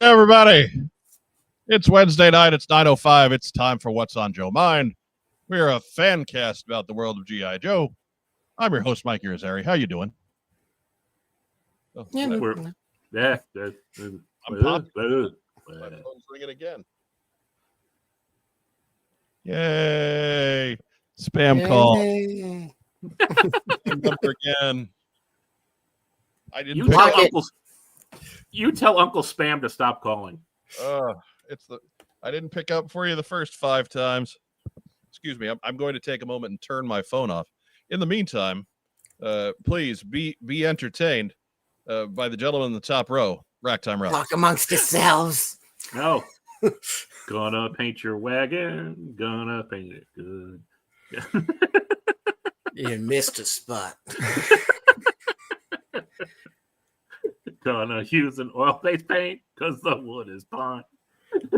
Everybody, it's Wednesday night. It's 9:05. It's time for What's on Joe Mind. We're a fan cast about the world of G.I. Joe. I'm your host, Mike Irizarry. How you doing? I'm I'm pumped. My phone's ringing again. Yay! Spam call. Number again. I didn't. You tell Uncle Spam to stop calling. I didn't pick up for you the first 5 times. Excuse me. I'm going to take a moment and turn my phone off. In the meantime, please be entertained by the gentleman in the top row, Racktime Ralph. Talk amongst yourselves. No. Gonna paint your wagon. Gonna paint it good. You missed a spot. Gonna use an oil-based paint because the wood is pine.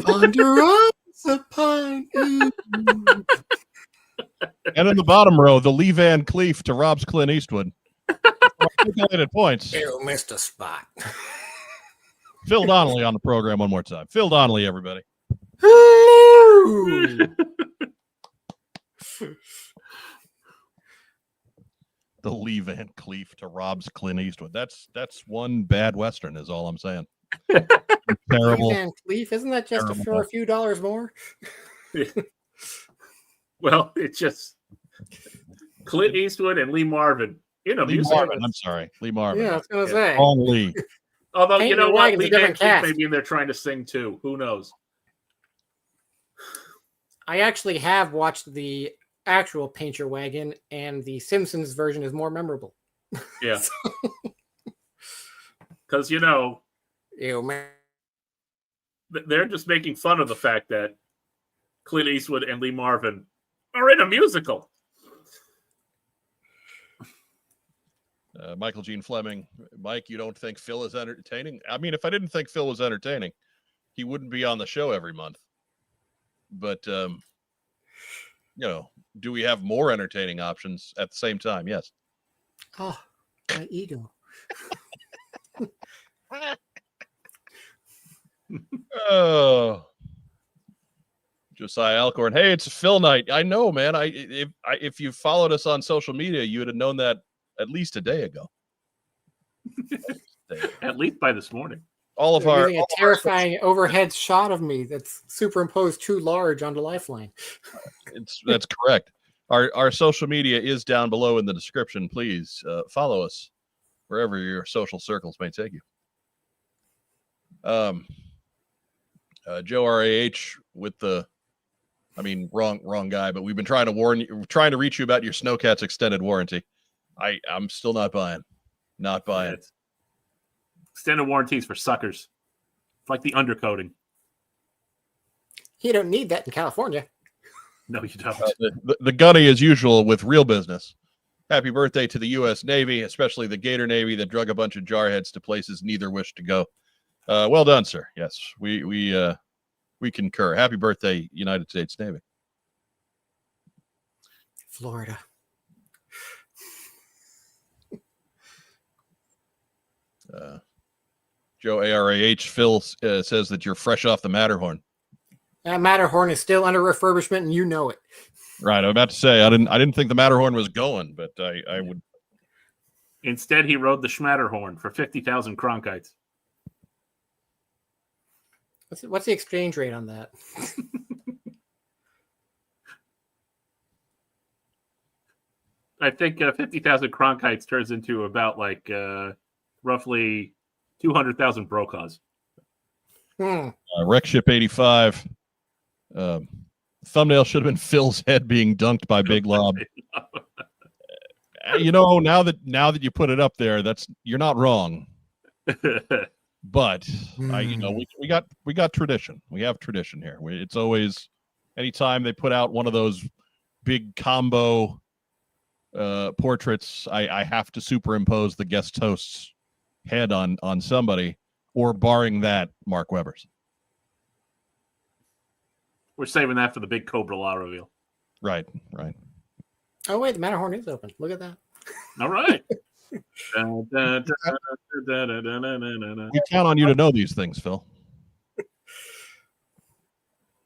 Under a pine. And in the bottom row, the Lee Van Cleef to Rob's Clint Eastwood. Articulated points. You missed a spot. Phil Donnelly on the program one more time. Phil Donnelly, everybody. Hello. The Lee Van Cleef to Rob's Clint Eastwood. That's one bad Western, is all I'm saying. Terrible. Van Cleef, isn't that just for a few dollars more? Well, it's just Clint Eastwood and Lee Marvin. Lee Marvin. I'm sorry, Lee Marvin. Yeah, I was gonna say. Wrong Lee. Although Paint you know Your what, Wagon's Lee a different Van Cleef cast. may be in there trying to sing too. Who knows? I actually have watched the actual Paint Your Wagon, and the Simpsons version is more memorable. Yeah. Because, you know, Ew, man. they're just making fun of the fact that Clint Eastwood and Lee Marvin are in a musical. Michael Gene Fleming. Mike, you don't think Phil is entertaining? I mean, if I didn't think Phil was entertaining, he wouldn't be on the show every month. But, you know, do we have more entertaining options at the same time? Yes. Oh, my ego. Oh, Josiah Alcorn. Hey, it's Phil night. I know, man. If you followed us on social media, you would have known that at least a day ago. At least by this morning. All of They're our using a terrifying overhead shot of me that's superimposed too large onto Lifeline. That's correct. Our social media is down below in the description. Please follow us wherever your social circles may take you. Joe RAH with the, I mean, wrong guy, but we've been trying to reach you about your Snowcats extended warranty. I'm still not buying. Not buying. Yeah, extended warranties for suckers. It's like the undercoating. You don't need that in California. No, you don't. The gunny as usual with real business. Happy birthday to the U.S. Navy, especially the Gator Navy that drug a bunch of jarheads to places neither wish to go. Well done, sir. Yes, we concur. Happy birthday, United States Navy. Florida. Joe ARAH Phil says that you're fresh off the Matterhorn. That Matterhorn is still under refurbishment, and you know it. Right. I'm about to say I didn't think the Matterhorn was going, but I would. Instead, he rode the Schmatterhorn for 50,000 Cronkites. What's the exchange rate on that? I think 50,000 Cronkites turns into about like roughly 200,000 Brokaws. Wreck Ship 85. Thumbnail should have been Phil's head being dunked by Big Lob. You know, now that you put it up there, you're not wrong. But you know, we got tradition. We have tradition here. It's always anytime they put out one of those big combo portraits, I have to superimpose the guest host's head on somebody, or barring that, Mark Weber's. We're saving that for the big Cobra La reveal. Right. Oh, wait, the Matterhorn is open. Look at that. All right. We count on you to know these things, Phil.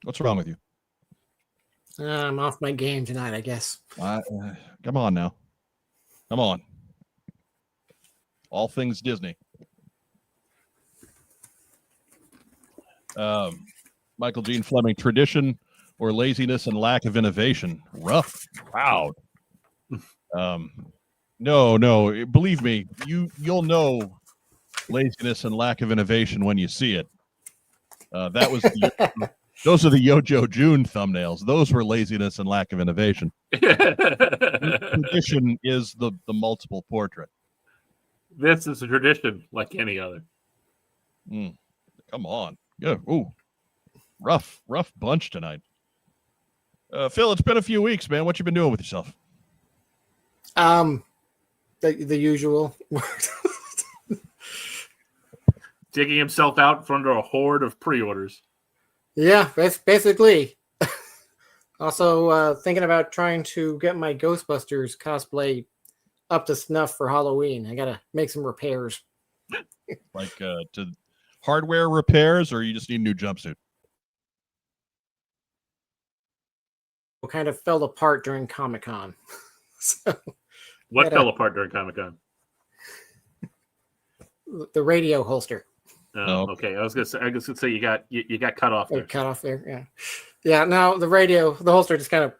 What's wrong with you? I'm off my game tonight, I guess. Come on now. Come on. All things Disney. Michael Gene Fleming, tradition or laziness and lack of innovation. Rough, proud. No. Believe me, you'll know laziness and lack of innovation when you see it. That was those are the Yojo June thumbnails. Those were laziness and lack of innovation. Tradition is the multiple portrait. This is a tradition like any other. Come on. Yeah. Ooh. Rough bunch tonight. Phil, it's been a few weeks, man. What you been doing with yourself? The usual. Digging himself out from under a horde of pre-orders. Yeah, basically. Also, thinking about trying to get my Ghostbusters cosplay up to snuff for Halloween. I gotta make some repairs. Like to hardware repairs, or you just need a new jumpsuit? Kind of fell apart during Comic-Con. So, what fell apart during Comic-Con? The radio holster. Oh, okay. I was gonna say you got cut off there. Cut off there, yeah. No, the holster just kind of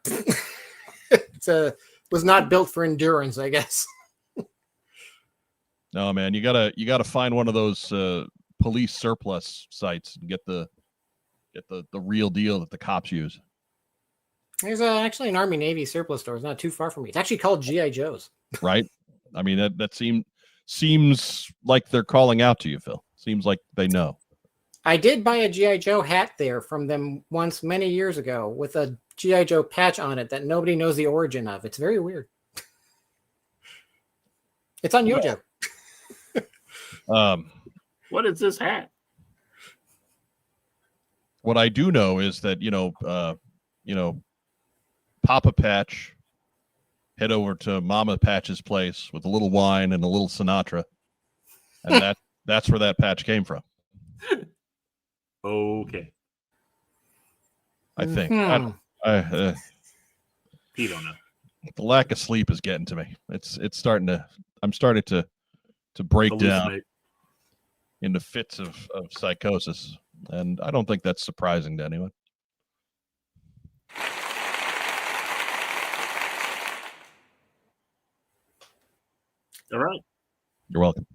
was not built for endurance, I guess. No, man, you gotta find one of those police surplus sites and get the real deal that the cops use. There's actually an Army Navy surplus store. It's not too far from me. It's actually called G.I. Joe's. Right. I mean that seems like they're calling out to you, Phil. Seems like they know. I did buy a G.I. Joe hat there from them once many years ago with a G.I. Joe patch on it that nobody knows the origin of. It's very weird. It's on Yojo. What is this hat? What I do know is that, Papa Patch, head over to Mama Patch's place with a little wine and a little Sinatra. And that's where that patch came from. Okay. I think. You don't know. The lack of sleep is getting to me. I'm starting to break down into fits of psychosis. And I don't think that's surprising to anyone. All right. You're welcome.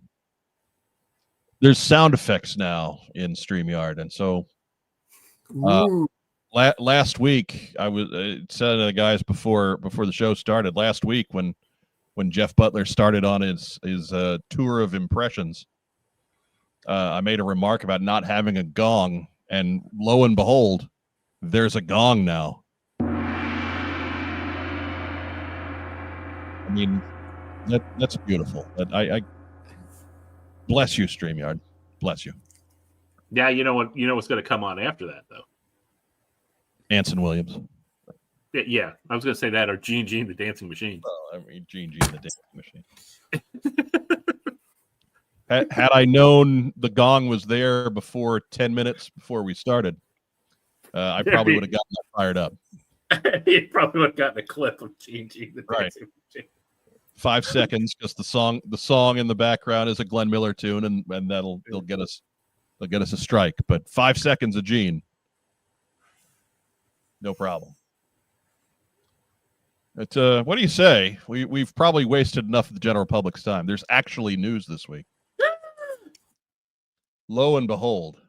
There's sound effects now in StreamYard, and so last week I was said to the guys before the show started. Last week when Jeff Butler started on his tour of impressions, I made a remark about not having a gong, and lo and behold, there's a gong now. I mean, that's beautiful. I bless you, StreamYard. Bless you. Yeah, you know what's going to come on after that, though? Anson Williams. Yeah, I was going to say that, or Gene the Dancing Machine. Well, I mean, Gene the Dancing Machine. Had I known the gong was there before 10 minutes before we started, I probably would have gotten that fired up. You probably would have gotten a clip of Gene the Dancing Machine. 5 seconds, because the song in the background is a Glenn Miller tune, and they'll get us a strike. But 5 seconds of Gene, no problem. But what do you say? We've probably wasted enough of the general public's time. There's actually news this week. Lo and behold,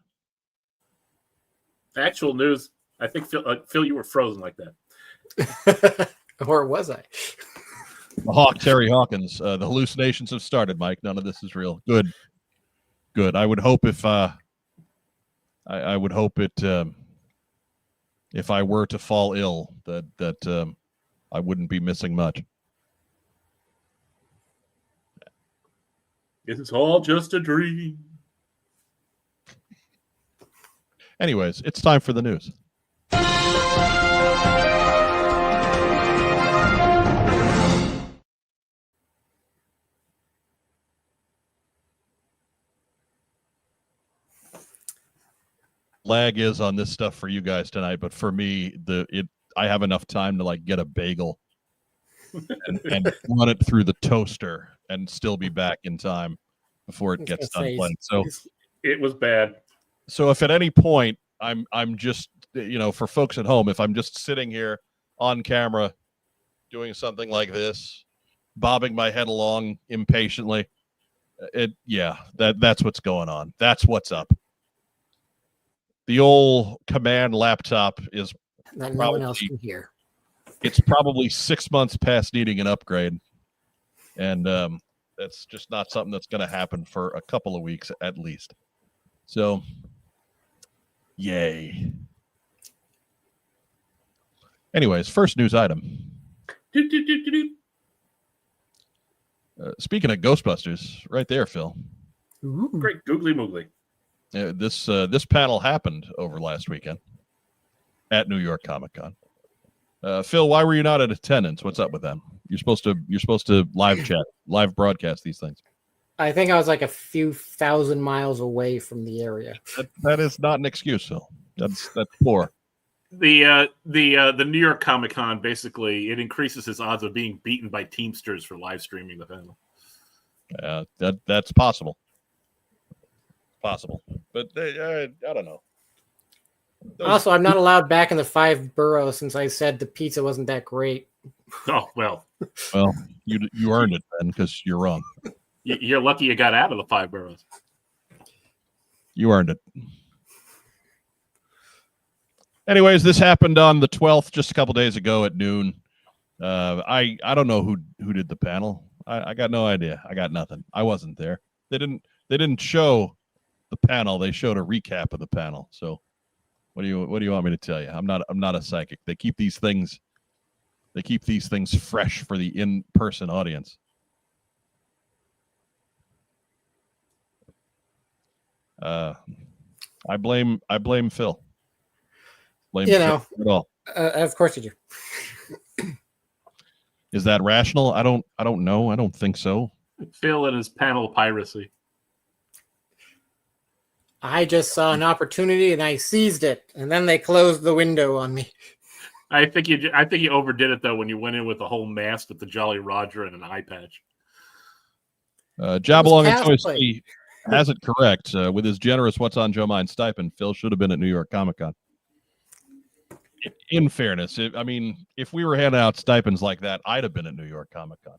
actual news. I think Phil, you were frozen like that, or was I? The Hawk, Terry Hawkins. The hallucinations have started, Mike. None of this is real. Good. I would hope if I were to fall ill, that I wouldn't be missing much. It's all just a dream. Anyways, it's time for the news. lag is on this stuff for you guys tonight, but for me, I have enough time to like get a bagel and run it through the toaster and still be back in time before it gets done playing. So it was bad. So if at any point I'm just, for folks at home, if I'm just sitting here on camera doing something like this, bobbing my head along impatiently, that's what's going on. That's what's up. The old command laptop is that no one else can hear. It's probably 6 months past needing an upgrade, and that's just not something that's going to happen for a couple of weeks at least. So, yay. Anyways, first news item. Speaking of Ghostbusters, right there, Phil. Ooh. Great googly moogly. This panel happened over last weekend at New York Comic Con. Phil, why were you not in attendance? What's up with them? You're supposed to live chat, live broadcast these things. I think I was like a few thousand miles away from the area. That is not an excuse, Phil. That's poor. The New York Comic Con, basically, it increases his odds of being beaten by Teamsters for live streaming the panel. That's possible. But I don't know. Also, I'm not allowed back in the 5 boroughs since I said the pizza wasn't that great. Oh, well. Well, you earned it then because you're wrong. You're lucky you got out of the 5 boroughs. You earned it. Anyways, this happened on the 12th, just a couple days ago at noon. I don't know who did the panel. I got no idea. I got nothing. I wasn't there. They didn't show the panel. They showed a recap of the panel. So what do you want me to tell you? I'm not a psychic. They keep these things fresh for the in-person audience. I blame Phil. Phil at all. Of course you do. Is that rational? I don't know. I don't think so. Phil and his panel piracy. I just saw an opportunity and I seized it, and then they closed the window on me. I think you overdid it though when you went in with the whole mask with the Jolly Roger and an eye patch. Jobalong and Choice C has it correct. With his generous "What's on Joe Mind" stipend, Phil should have been at New York Comic Con. In fairness, if we were handing out stipends like that, I'd have been at New York Comic Con.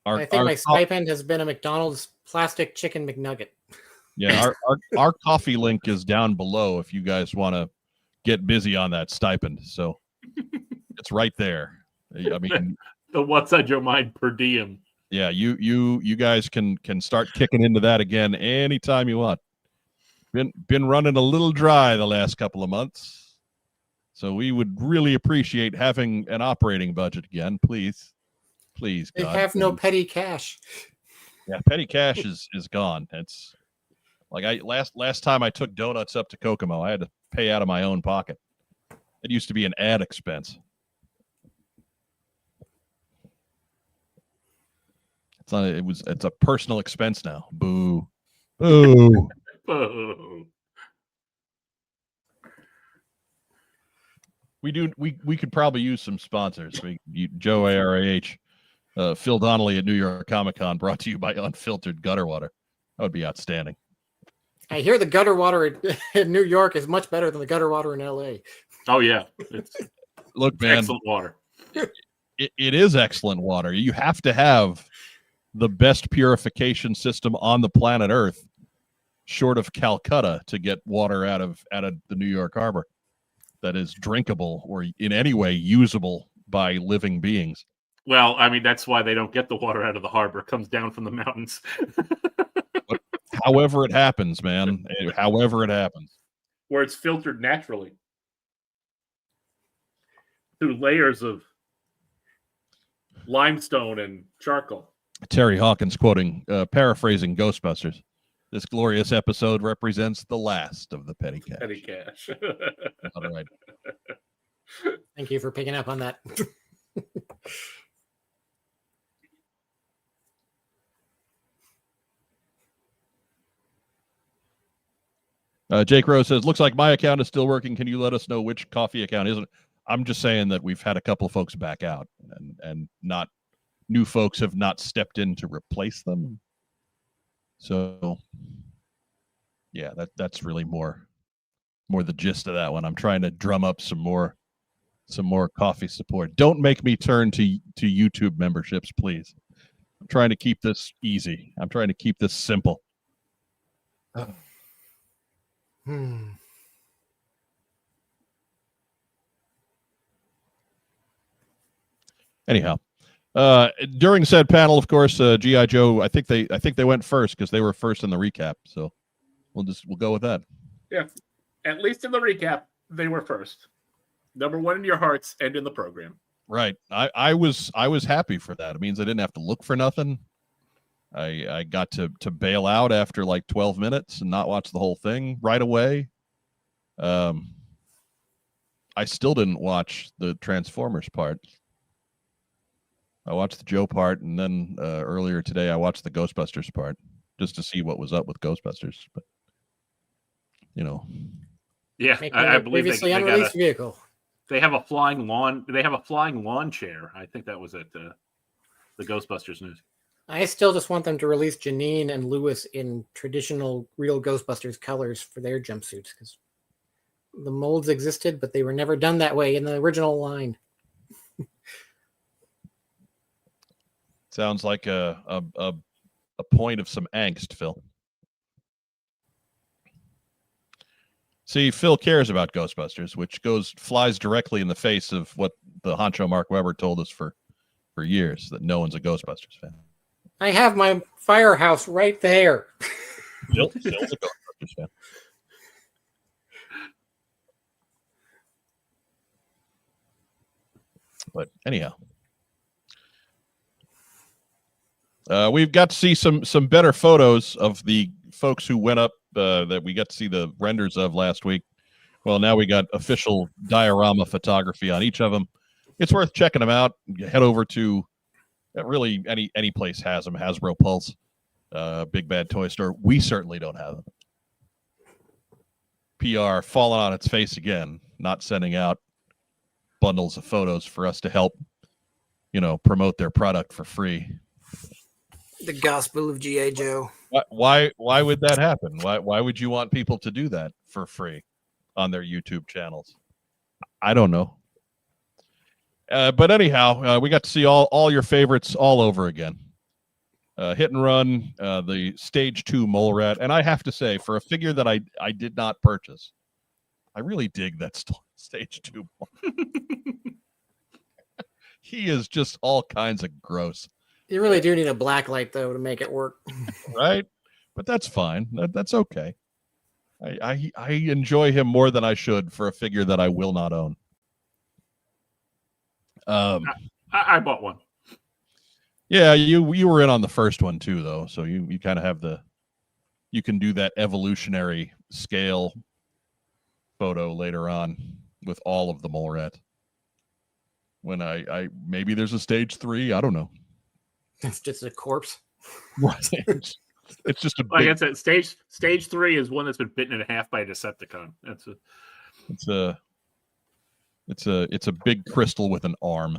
I think my stipend has been a McDonald's plastic chicken McNugget. Yeah, our coffee link is down below if you guys want to get busy on that stipend. So it's right there. I mean, the "What's on Your Mind" per diem. Yeah, you guys can start kicking into that again anytime you want. Been running a little dry the last couple of months, so we would really appreciate having an operating budget again, please. Please, they God, have no petty cash. Yeah, petty cash is gone. It's like last time I took donuts up to Kokomo, I had to pay out of my own pocket. It used to be an ad expense. It's a personal expense now. Boo. Boo. Boo. We could probably use some sponsors. Joe ARAH. Phil Donnelly at New York Comic Con, brought to you by Unfiltered Gutter Water. That would be outstanding. I hear the gutter water in New York is much better than the gutter water in LA. Oh yeah, look, man, excellent water. It is excellent water. You have to have the best purification system on the planet Earth, short of Calcutta, to get water out of the New York Harbor that is drinkable or in any way usable by living beings. Well, I mean, that's why they don't get the water out of the harbor. It comes down from the mountains. However it happens, man. However it happens. Where it's filtered naturally through layers of limestone and charcoal. Terry Hawkins paraphrasing Ghostbusters. This glorious episode represents the last of the petty cash. Petty cash. All right. Thank you for picking up on that. Jake Rose says, looks like my account is still working. Can you let us know which coffee account isn't? I'm just saying that we've had a couple of folks back out, and not new folks have not stepped in to replace them. So yeah, that's really more the gist of that one. I'm trying to drum up some more coffee support. Don't make me turn to YouTube memberships, please. I'm trying to keep this easy. I'm trying to keep this simple. Anyhow, during said panel, of course, GI Joe. I think they went first because they were first in the recap. So we'll go with that. Yeah, at least in the recap, they were first. Number one in your hearts and in the program. Right. I was happy for that. It means I didn't have to look for nothing. I got to bail out after like 12 minutes and not watch the whole thing right away. I still didn't watch the Transformers part. I watched the Joe part, and then earlier today I watched the Ghostbusters part just to see what was up with Ghostbusters. But yeah, I believe previously unreleased vehicle. They have a flying lawn. They have a flying lawn chair. I think that was at the Ghostbusters news. I still just want them to release Janine and Lewis in traditional real Ghostbusters colors for their jumpsuits, because the molds existed, but they were never done that way in the original line. Sounds like a point of some angst, Phil. See, Phil cares about Ghostbusters, which flies directly in the face of what the honcho Mark Webber told us for years, that no one's a Ghostbusters fan. I have my firehouse right there. Phil's a Ghostbusters fan. But anyhow, we've got to see some better photos of the folks who went up that we got to see the renders of last week. Well, now we got official diorama photography on each of them. It's worth checking them out. Head over to really any place has them. Hasbro Pulse, Big Bad Toy Store. We certainly don't have them. PR falling on its face again, not sending out bundles of photos for us to help, promote their product for free. The gospel of G.I. Joe. Why would that happen? Why would you want people to do that for free on their YouTube channels? I don't know. But anyhow, we got to see all your favorites all over again. Hit and Run, the Stage 2 Mole Rat. And I have to say, for a figure that I did not purchase, I really dig that Stage 2 Mole. He is just all kinds of gross. You really do need a black light, though, to make it work. Right? But that's fine. That's okay. I enjoy him more than I should for a figure that I will not own. I bought one. Yeah, you were in on the first one too, though. So you kind of have you can do that evolutionary scale photo later on with all of the Mole Rat. When I maybe there's a Stage 3, I don't know. It's just a corpse. Right. It's just a big... Like I said, stage 3 is one that's been bitten in half by a Decepticon. It's a big crystal with an arm.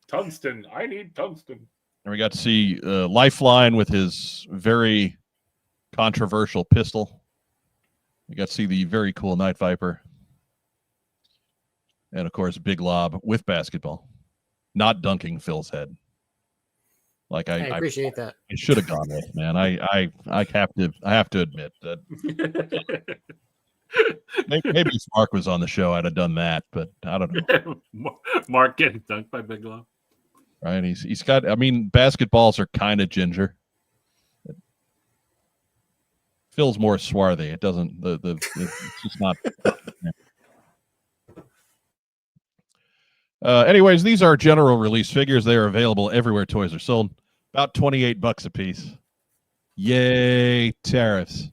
Tungsten. I need tungsten. And we got to see Lifeline with his very controversial pistol. We got to see the very cool Night Viper. And of course, Big Lob with basketball. Not dunking Phil's head. Like I appreciate that. I should have gone with, man. I have to admit that maybe if Mark was on the show, I'd have done that, but I don't know. Mark getting dunked by Big Lob. Right. He's got, basketballs are kind of ginger. Phil's more swarthy. It doesn't it's just not. Anyways, these are general release figures. They are available everywhere toys are sold. About $28 a piece. Yay, tariffs.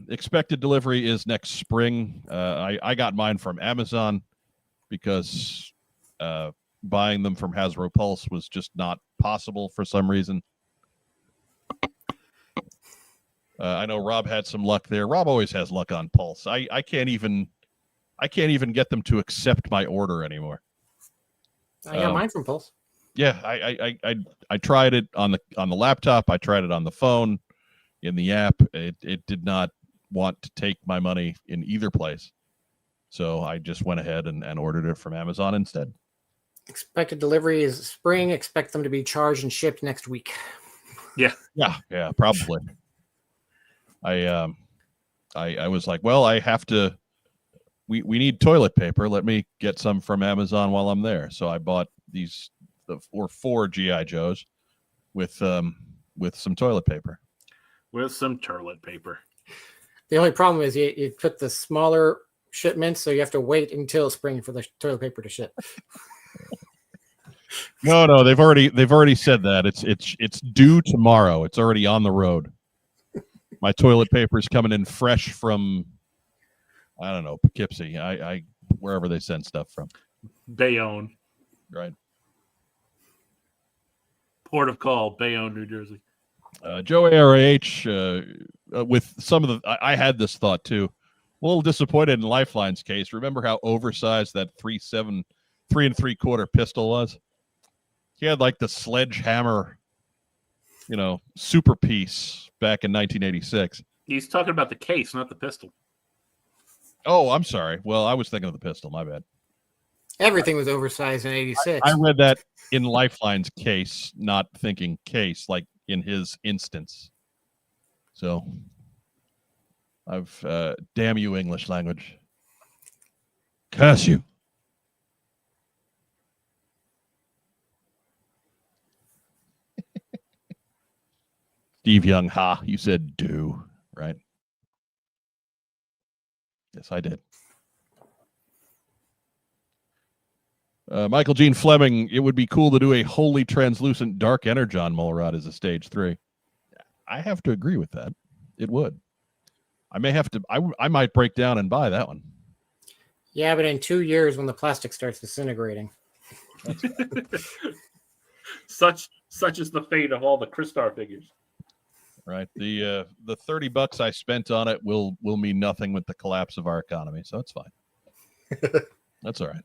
Expected delivery is next spring. I got mine from Amazon because buying them from Hasbro Pulse was just not possible for some reason. I know Rob had some luck there. Rob always has luck on Pulse. I can't even get them to accept my order anymore. I got mine from Pulse. Yeah, I tried it on the laptop. I tried it on the phone, in the app. It did not want to take my money in either place. So I just went ahead and ordered it from Amazon instead. Expected delivery is spring. Expect them to be charged and shipped next week. Yeah, probably. I was like, well, I have to. We need toilet paper. Let me get some from Amazon while I'm there. So I bought these four GI Joes with some toilet paper. With some toilet paper. The only problem is you put the smaller shipments, so you have to wait until spring for the toilet paper to ship. No, they've already said that it's due tomorrow. It's already on the road. My toilet paper is coming in fresh from, I don't know, Poughkeepsie. I wherever they send stuff from. Bayonne. Right. Port of call, Bayonne, New Jersey. Joe ARH, with some of the, I had this thought too. A little disappointed in Lifeline's case. Remember how oversized that 3 3/4 pistol was? He had like the sledgehammer, super piece back in 1986. He's talking about the case, not the pistol. Oh, I'm sorry. Well, I was thinking of the pistol. My bad. Everything was oversized in 86. I read that in Lifeline's case, not thinking case, like in his instance. So, damn you, English language. Curse you. Steve Young, you said do, right? Yes, I did. Michael Gene Fleming, it would be cool to do a wholly translucent dark energon mole rod as a stage 3. I have to agree with that. It would. I may have to. I might break down and buy that one. Yeah, but in 2 years when the plastic starts disintegrating. Such is the fate of all the Crystar figures. Right. The $30 I spent on it will mean nothing with the collapse of our economy, so it's fine. That's all right.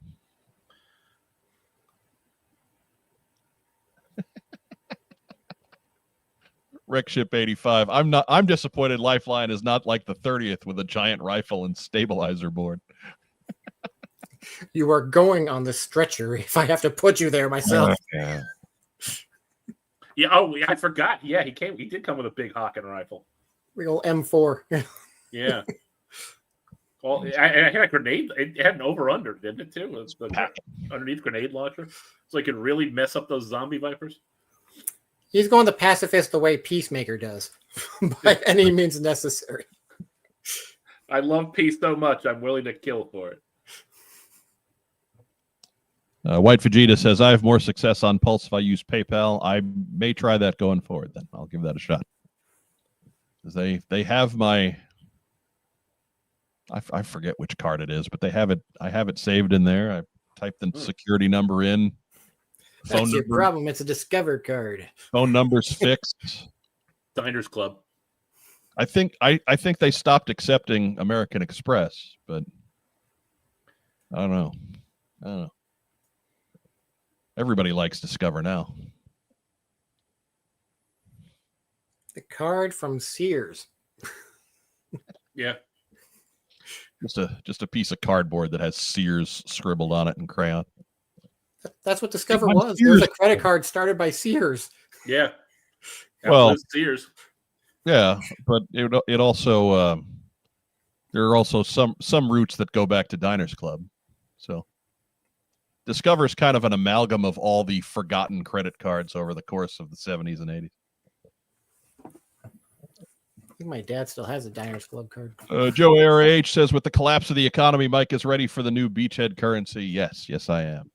Wreckship 85. I'm disappointed Lifeline is not like the 30th with a giant rifle and stabilizer board. You are going on the stretcher if I have to put you there myself. Yeah. Yeah. Oh, I forgot. Yeah, he did come with a big Hawken rifle. Real M4. Yeah. Well, I had a grenade. It had an over/under, didn't it too? It was the underneath grenade launcher, so it could really mess up those zombie vipers. He's going the pacifist the way Peacemaker does, by any means necessary. I love peace so much, I'm willing to kill for it. White Vegeta says, I have more success on Pulse if I use PayPal. I may try that going forward then. I'll give that a shot. They have my... I forget which card it is, but they have it. I have it saved in there. I typed the security number in. That's your problem. It's a Discover card. Phone number's fixed. Diners Club. I think they stopped accepting American Express, but I don't know. Everybody likes Discover now. The card from Sears. Yeah. Just a piece of cardboard that has Sears scribbled on it in crayon. That's what Discover was. It was a credit card started by Sears. Yeah. Well, Sears. Yeah, but it also there are also some roots that go back to Diners Club. So Discover is kind of an amalgam of all the forgotten credit cards over the course of the 70s and 80s. I think my dad still has a Diners Club card. Joe ARH says, with the collapse of the economy, Mike is ready for the new beachhead currency. Yes, I am.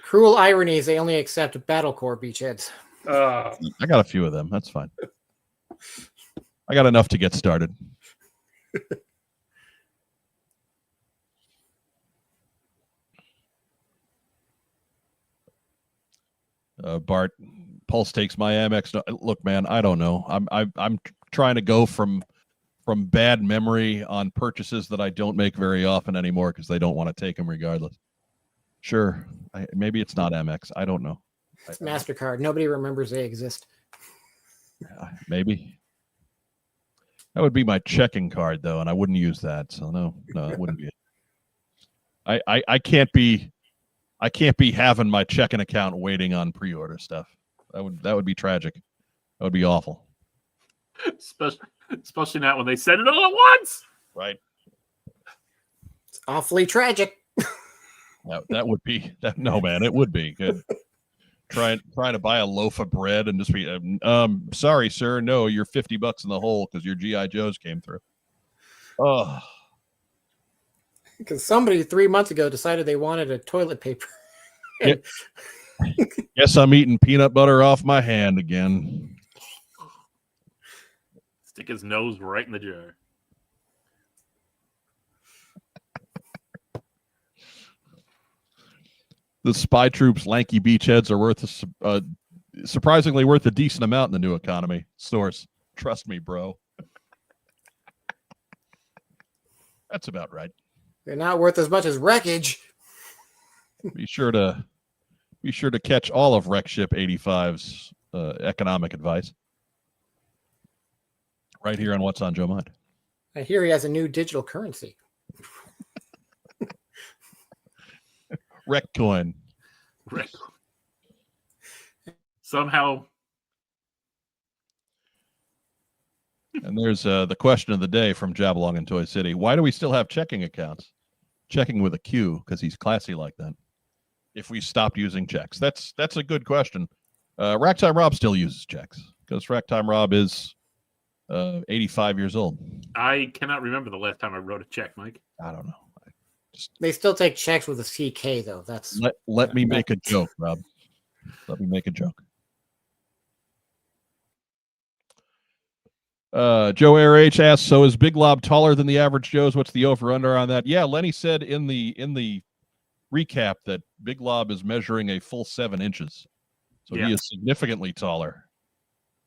Cruel irony is they only accept Battle Core beachheads. I got a few of them. That's fine. I got enough to get started. Bart, Pulse takes my Amex. No, look, man, I don't know. I'm trying to go from bad memory on purchases that I don't make very often anymore because they don't want to take them regardless. Sure, maybe it's not Amex. I don't know. It's MasterCard. Nobody remembers they exist. Maybe. That would be my checking card, though, and I wouldn't use that. So no, it wouldn't be it. I can't be having my checking account waiting on pre-order stuff. That would be tragic. That would be awful. Especially not when they send it all at once. Right. It's awfully tragic. That would be that. No, man, it would be good. Trying to buy a loaf of bread and just be, sorry, sir, no, you're $50 in the hole because your GI Joes came through. Oh, because somebody 3 months ago decided they wanted a toilet paper. Guess I'm eating peanut butter off my hand again. Stick his nose right in the jar. The Spy Troops lanky beachheads are surprisingly worth a decent amount in the new economy. Source, trust me, bro. That's about right. They're not worth as much as wreckage. Be sure to catch all of Wreck Ship 85's economic advice right here on What's on Joe Mind. I hear he has a new digital currency. Wreck coin. Somehow. And there's the question of the day from Jabalong in Toy City. Why do we still have checking accounts? Checking with a Q, because he's classy like that. If we stopped using checks. That's a good question. Racktime Rob still uses checks, because Racktime Rob is 85 years old. I cannot remember the last time I wrote a check, Mike. I don't know. They still take checks with a CK, though. That's let me make a joke, Rob. Let me make a joke. Joe Air H asks, so is Big Lob taller than the average Joe's? What's the over-under on that? Yeah, Lenny said in the recap that Big Lob is measuring a full 7 inches. So he is significantly taller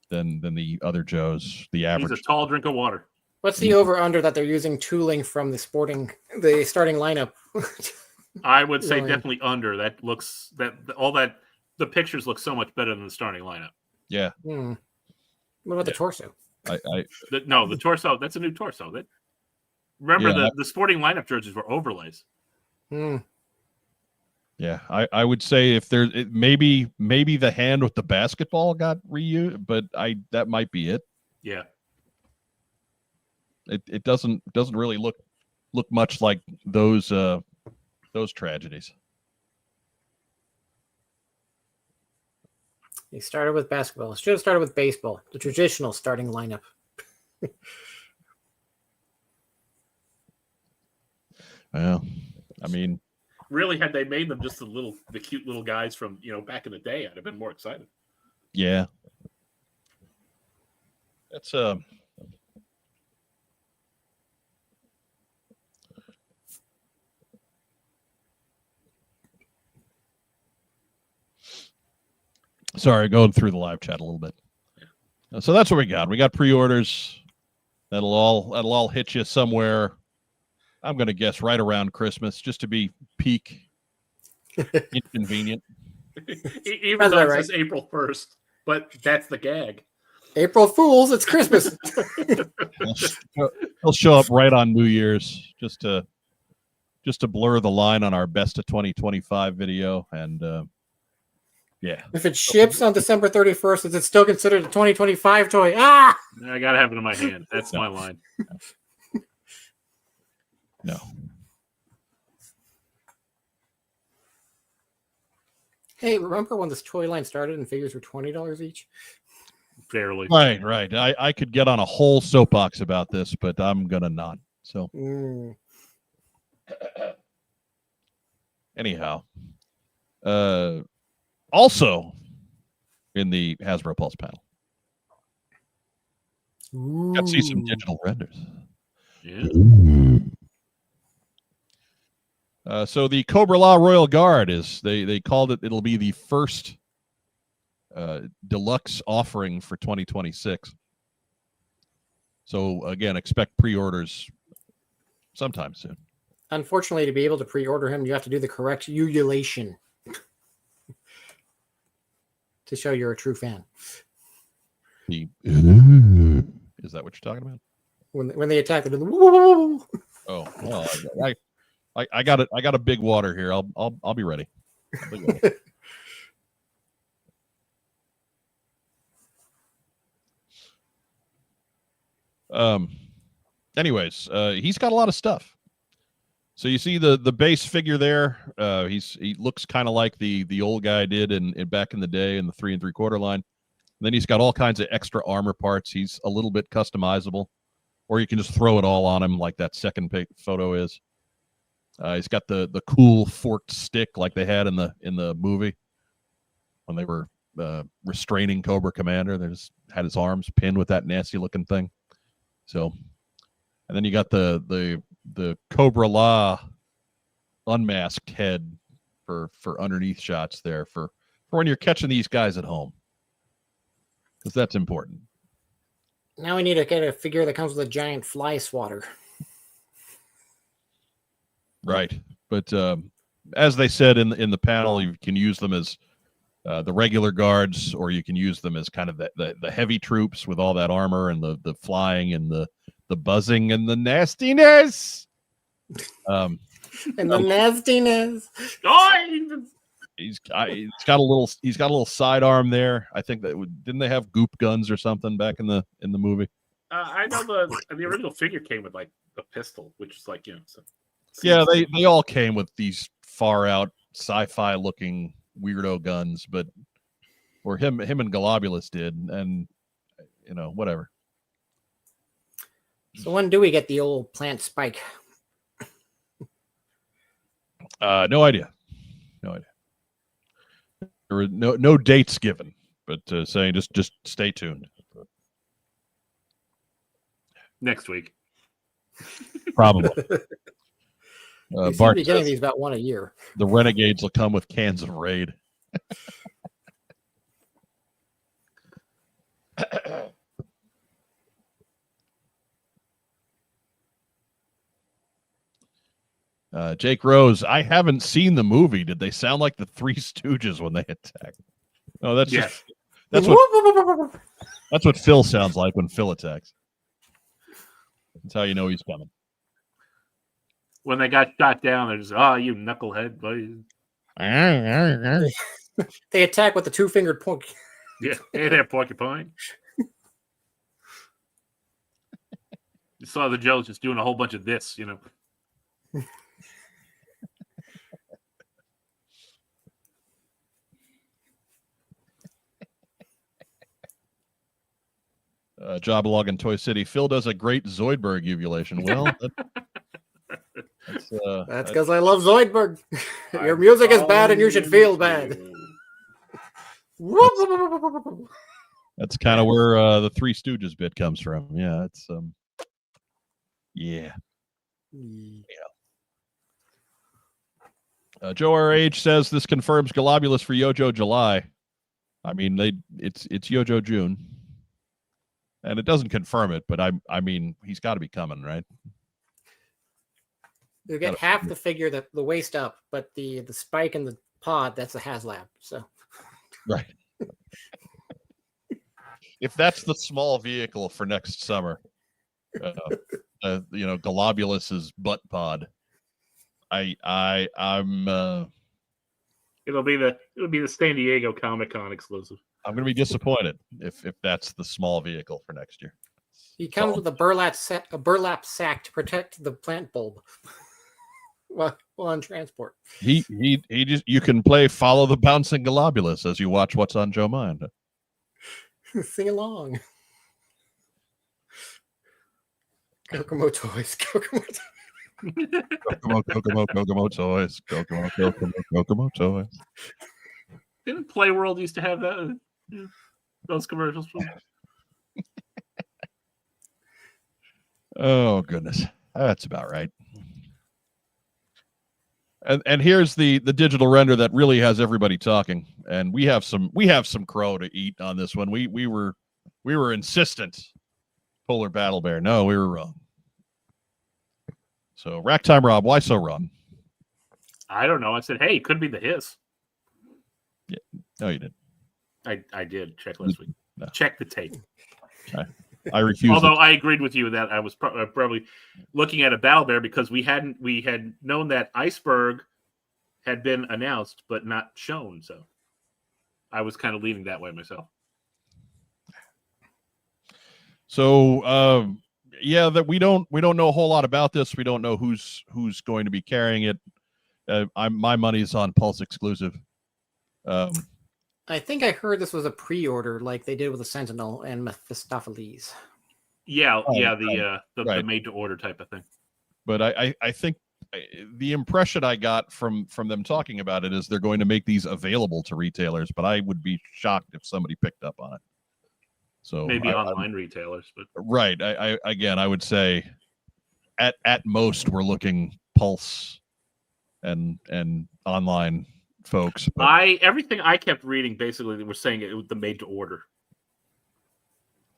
than the other Joes, the average. He's a tall drink of water. What's the over-under that they're using tooling from the starting lineup? I would say definitely under. That looks the pictures look so much better than the starting lineup. Yeah. What about the torso? The torso. That's a new torso. Remember the sporting lineup jerseys were overlays. Yeah, I would say if there's maybe the hand with the basketball got reused, but that might be it. Yeah. It doesn't really look much like those tragedies. He started with basketball. Should have started with baseball, the traditional starting lineup. Well, I mean, really, had they made them just the cute little guys from back in the day, I'd have been more excited. Yeah, that's Sorry, going through the live chat a little bit. Yeah. So that's what we got. We got pre-orders. That'll all hit you somewhere. I'm going to guess right around Christmas, just to be peak inconvenient. Even though it says April 1st, but that's the gag. April Fools, it's Christmas. He'll show up right on New Year's just to blur the line on our best of 2025 video, and yeah. If it ships on December 31st, is it still considered a 2025 toy? Ah! I gotta have it in my hand. That's my line. No. Hey, remember when this toy line started and figures were $20 each? Barely. Right. I could get on a whole soapbox about this, but I'm gonna not. So anyhow, also in the Hasbro Pulse panel, got to see some digital renders. Yeah. So the Cobra La Royal Guard is they called it. It'll be the first deluxe offering for 2026. So again, expect pre-orders sometime soon. Unfortunately, to be able to pre-order him, you have to do the correct ululation to show you're a true fan. Is that what you're talking about? When they attack, they do the Oh, well, I got it. I got a big water here. I'll be ready. Anyways, he's got a lot of stuff. So you see the base figure there. He looks kind of like the old guy did in back in the day in the 3 3/4 line. And then he's got all kinds of extra armor parts. He's a little bit customizable, or you can just throw it all on him like that second photo is. He's got the cool forked stick like they had in the movie when they were restraining Cobra Commander. They just had his arms pinned with that nasty looking thing. So, and then you got the Cobra Law unmasked head for underneath shots there for when you're catching these guys at home, because that's important. Now we need to get a figure that comes with a giant fly swatter. Right, but as they said in the panel, you can use them as the regular guards, or you can use them as kind of the heavy troops with all that armor and the flying and the buzzing and the nastiness. And the nastiness. He's got a little sidearm there. I think that didn't they have goop guns or something back in the movie? I know the original figure came with like a pistol, which is like yeah, they all came with these far out sci-fi looking weirdo guns, but or him and Globulus did, and whatever. So when do we get the old plant spike? No idea. There were no dates given, but saying just stay tuned. Next week, probably. Bart be getting these about one a year. The Renegades will come with cans of Raid. Jake Rose, I haven't seen the movie. Did they sound like the Three Stooges when they attack? No, that's what Phil sounds like when Phil attacks. That's how you know he's coming. When they got shot down, they're just, you knucklehead. They attack with the two-fingered point. Yeah, hey there, porcupine. You saw the Joes just doing a whole bunch of this, Job log in Toy City. Phil does a great Zoidberg uvulation. Well, that's because I love Zoidberg. Your music is bad and you should feel bad. That's kind of where the Three Stooges bit comes from. Yeah, it's yeah. Joe RH says this confirms Globulus for Yojo July. I mean, it's Yojo June, and it doesn't confirm it, but I mean he's got to be coming, right? You get half the figure, the waist up, but the spike and the pod, that's a HasLab. So, right. If that's the small vehicle for next summer, Globulus's butt pod, I'm. It'll be the San Diego Comic-Con exclusive. I'm going to be disappointed if that's the small vehicle for next year. He comes with a burlap sack to protect the plant bulb while on transport. He just, you can play Follow the Bouncing Globulus as you watch What's on Joe Mind. Sing along. Kokomo toys. Kokomo toys. Kokomo toys. Didn't Playworld used to have that? Those commercials. Oh goodness, that's about right. And here's the digital render that really has everybody talking. And we have some crow to eat on this one. We were insistent Polar Battle Bear. No, we were wrong. So, Rack Time Rob, why so wrong? I don't know. I said, hey, it could be the hiss. Yeah. No, you didn't. I did check last week. No. Check the tape. I refuse. Although I agreed with you that I was probably looking at a Battle Bear because we had known that Iceberg had been announced but not shown. So I was kind of leaning that way myself. So, yeah, that we don't know a whole lot about this. We don't know who's going to be carrying it. My money's on Pulse exclusive. I think I heard this was a pre-order, like they did with the Sentinel and Mephistopheles. Yeah, right. The made to order type of thing. But I think the impression I got from them talking about it is they're going to make these available to retailers. But I would be shocked if somebody picked up on it. So maybe online retailers, but right. I would say at most we're looking Pulse and online folks. But everything I kept reading basically they were saying it was the made to order.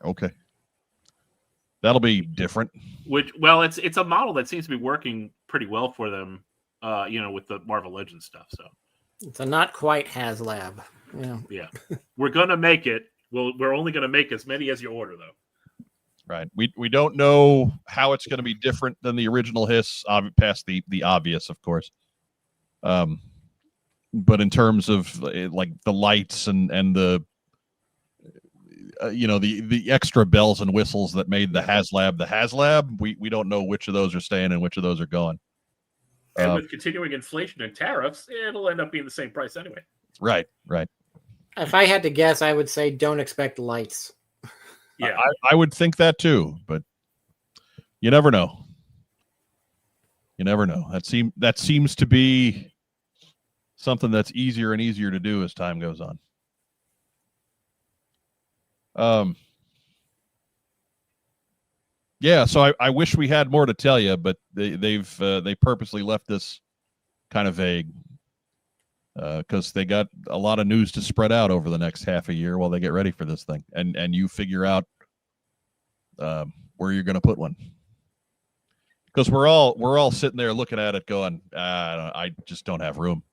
Okay. That'll be different. It's a model that seems to be working pretty well for them, with the Marvel Legends stuff. So it's a not quite HasLab. Yeah. We're gonna make it. We're only gonna make as many as you order, though. Right. We don't know how it's going to be different than the original Hiss, past the obvious, of course. But in terms of like the lights and the the extra bells and whistles that made the HasLab, we don't know which of those are staying and which of those are going. And with continuing inflation and tariffs, it'll end up being the same price anyway. Right. If I had to guess, I would say don't expect lights. Yeah, I would think that too, but you never know. That seems to be something that's easier and easier to do as time goes on. Yeah, so I wish we had more to tell you, but they purposely left this kind of vague because they got a lot of news to spread out over the next half a year while they get ready for this thing, and you figure out where you're going to put one. Because we're all sitting there looking at it, going, I just don't have room,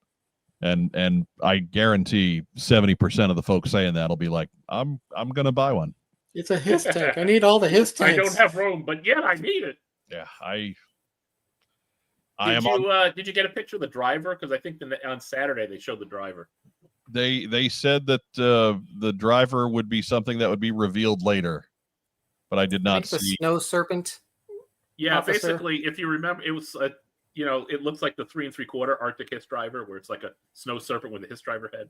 and I guarantee 70% of the folks saying that'll be like, I'm going to buy one. It's a Hiss tank. I need all the Hiss tanks. I don't have room, but yet I need it. Yeah, Did you get a picture of the driver? Because I think on Saturday they showed the driver. They said that the driver would be something that would be revealed later, but I did not see the Snow Serpent. Yeah, officer. Basically, if you remember, it was it looks like the 3 3/4 Arctic Hiss driver, where it's like a Snow Serpent with a Hiss driver head.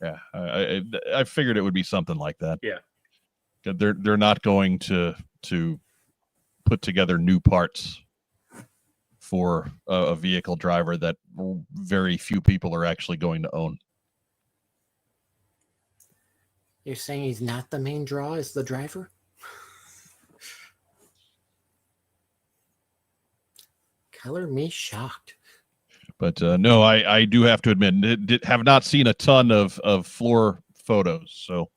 Yeah, I figured it would be something like that. Yeah, they're not going to put together new parts for a vehicle driver that very few people are actually going to own. You're saying he's not the main draw, is the driver? Color me shocked. But no, I do have to admit, have not seen a ton of floor photos. So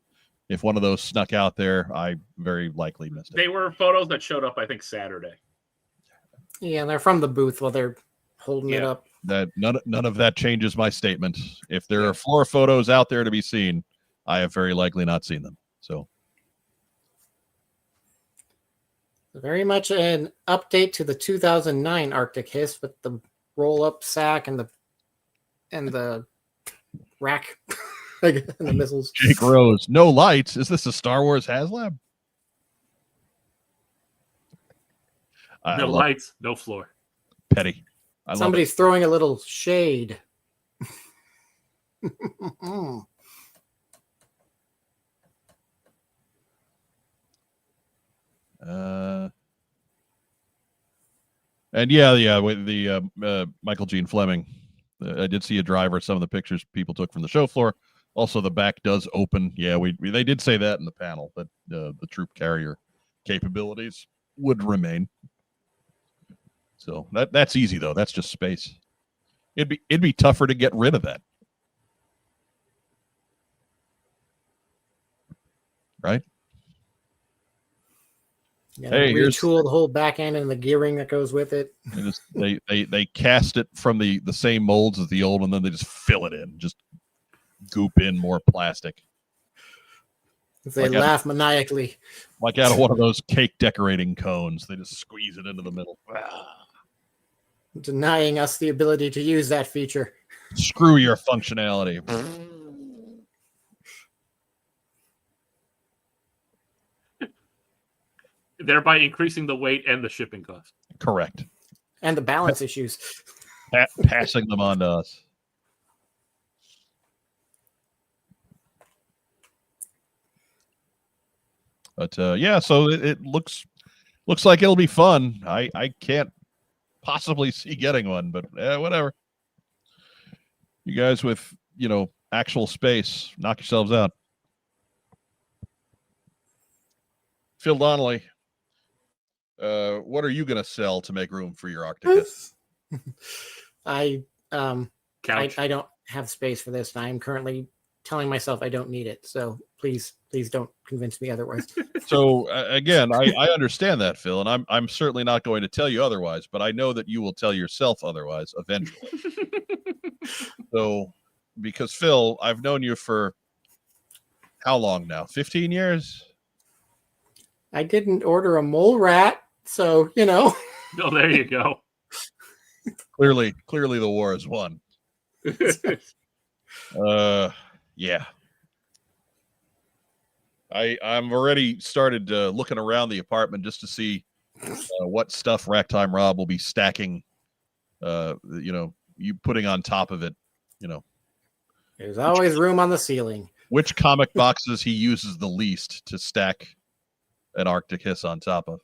if one of those snuck out there, I very likely missed it. They were photos that showed up, I think, Saturday. Yeah, and they're from the booth while they're holding it up. That none of that changes my statement. If there are floor photos out there to be seen, I have very likely not seen them. So very much an update to the 2009 Arctic Hiss with the roll-up sack and the rack and the missiles. Jake Rose, no lights. Is this a Star Wars HasLab? No lights, no floor. Petty. Somebody's throwing a little shade. And yeah, with the Michael Gene Fleming, I did see a driver. Some of the pictures people took from the show floor. Also, the back does open. Yeah, they did say that in the panel that the troop carrier capabilities would remain. So that's easy though. That's just space. It'd be tougher to get rid of that, right? You Hey, here's- retool the whole back end and the gearing that goes with it. They cast it from the same molds as the old, and then they just fill it in, just goop in more plastic. They laugh maniacally. Like out of one of those cake decorating cones. They just squeeze it into the middle. Denying us the ability to use that feature. Screw your functionality. Thereby increasing the weight and the shipping cost. Correct. And the balance issues. Passing them on to us. But yeah, so it looks like it'll be fun. I can't possibly see getting one, but whatever. You guys with, actual space, knock yourselves out. Phil Donnelly, what are you going to sell to make room for your Arctic? I Couch. I don't have space for this, and I am currently telling myself I don't need it. So please don't convince me otherwise. So again, I understand that, Phil, and I'm certainly not going to tell you otherwise, but I know that you will tell yourself otherwise eventually. So, because Phil, I've known you for how long now? 15 years? I didn't order a mole rat, so Oh, there you go. Clearly the war is won. Yeah. I'm already started looking around the apartment just to see what stuff Racktime Rob will be stacking. You putting on top of it. There's always room on the ceiling. Which comic boxes he uses the least to stack an Arctic Hiss on top of.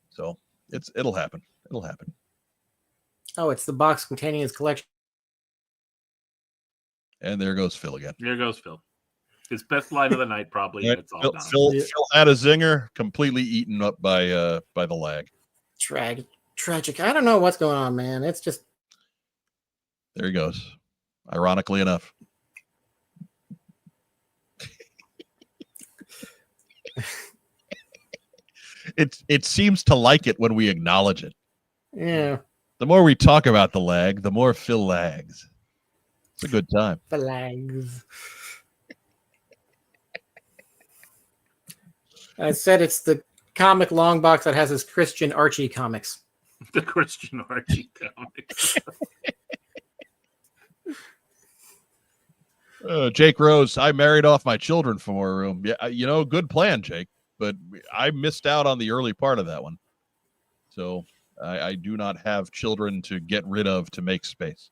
So it'll happen. It'll happen. Oh, it's the box containing his collection. And there goes Phil again. There goes Phil. His best line of the night, probably. Right. It's all done. Phil had a zinger, completely eaten up by the lag. Tragic. I don't know what's going on, man. It's just there he goes. Ironically enough. It seems to like it when we acknowledge it. yeah. The more we talk about the lag, the more Phil lags. It's a good time. The lags. I said it's the comic long box that has his Christian Archie comics. The Christian Archie comics. Jake Rose, I married off my children for more room. Yeah, good plan, Jake. But I missed out on the early part of that one. So I do not have children to get rid of to make space.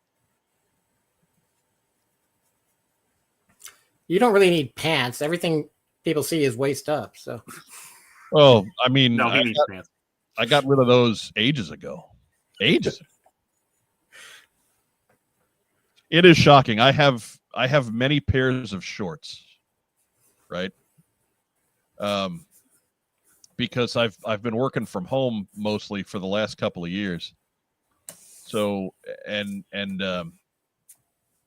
You don't really need pants. Everything people see is waist up. So. Oh, I mean, No, he needs pants. I got rid of those ages ago. Ages. It is shocking. I have many pairs of shorts, right? Because I've been working from home mostly for the last couple of years. So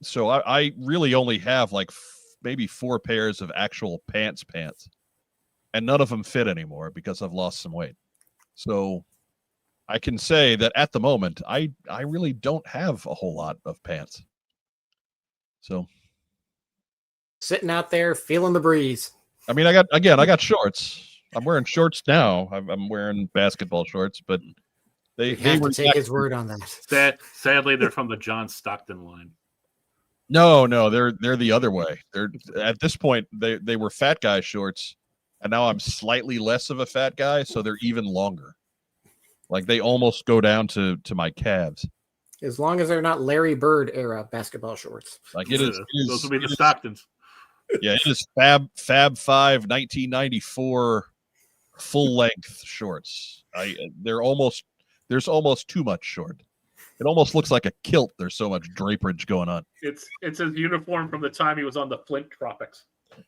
so I really only have like maybe 4 pairs of actual pants, and none of them fit anymore because I've lost some weight. So I can say that at the moment, I really don't have a whole lot of pants. So Sitting out there, feeling the breeze. I mean, I got shorts. I'm wearing shorts now. I'm wearing basketball shorts, but they have were to take his word on that. Sadly, they're from the John Stockton line. No, they're the other way. They're at this point they were fat guy shorts, and now I'm slightly less of a fat guy, so they're even longer. Like they almost go down to my calves. As long as they're not Larry Bird era basketball shorts. Like it is. Those will be the Stocktons. Yeah, it is Fab 5 1994 full length shorts. There's almost too much short. It almost looks like a kilt. There's so much draperage going on. It's his uniform from the time he was on the Flint Tropics.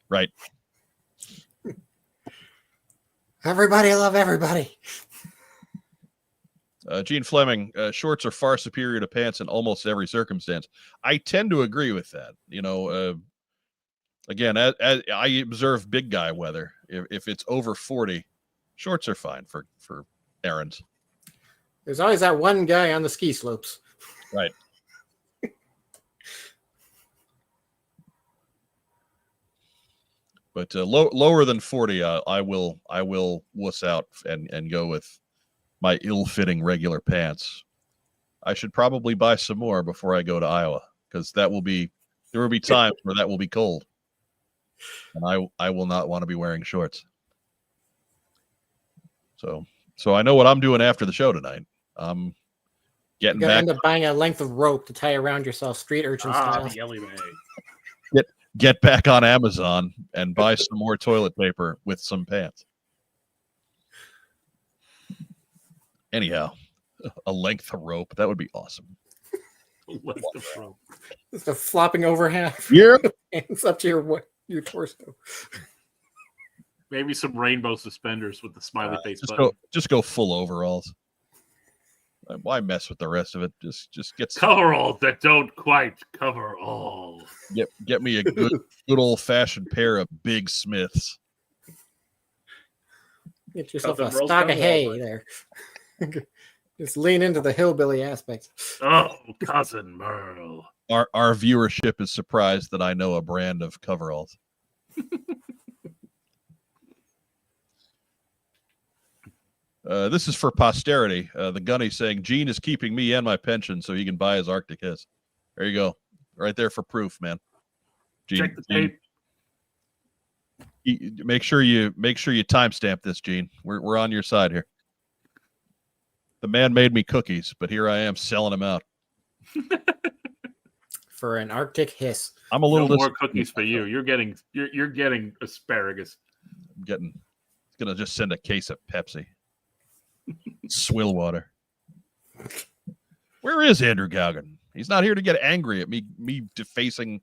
Right. Everybody love everybody. Gene Fleming, shorts are far superior to pants in almost every circumstance. I tend to agree with that. Again, as I observe big guy weather. If it's over 40, Shorts are fine for errands. There's always that one guy on the ski slopes. Right. But lower than 40, I will wuss out and go with my ill-fitting regular pants. I should probably buy some more before I go to Iowa, because there will be times where that will be cold, and I will not want to be wearing shorts. So I know what I'm doing after the show tonight. I'm getting You're gonna back. end up buying a length of rope to tie around yourself, street urchin style. Yelly May. Get back on Amazon and buy some more toilet paper with some pants. Anyhow, a length of rope, that would be awesome. It's a flopping over half. Yeah. It's up to your torso. Maybe some rainbow suspenders with the smiley face button. Just go full overalls. Why mess with the rest of it? Just get some, coveralls that don't quite cover all. Get me a good old fashioned pair of Big Smiths. Get yourself a stock of hay there. Just lean into the hillbilly aspect. Oh, Cousin Merle. Our viewership is surprised that I know a brand of coveralls. This is for posterity. The Gunny saying, Gene is keeping me and my pension so he can buy his Arctic Hiss. There you go. Right there for proof, man. Gene, check the tape. Make sure you timestamp this, Gene. We're on your side here. The man made me cookies, but here I am selling them out. For an Arctic Hiss. I'm a little more cookies for you. You're getting asparagus. It's gonna just send a case of Pepsi. Swill water. Where is Andrew Gauguin? He's not here to get angry at me defacing,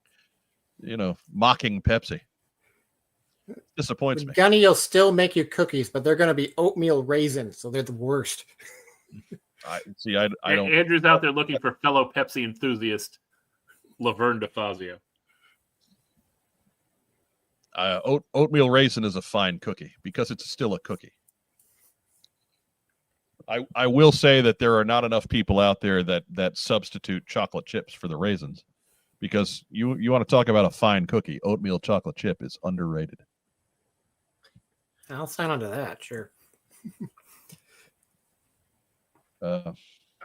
mocking Pepsi. Disappoints me. Gunny, you'll still make you cookies, but they're going to be oatmeal raisins, so they're the worst. I don't. Andrew's out there looking for fellow Pepsi enthusiast Laverne DeFazio. Oatmeal raisin is a fine cookie because it's still a cookie. I will say that there are not enough people out there that substitute chocolate chips for the raisins, because you want to talk about a fine cookie. Oatmeal chocolate chip is underrated. I'll sign on to that, sure. I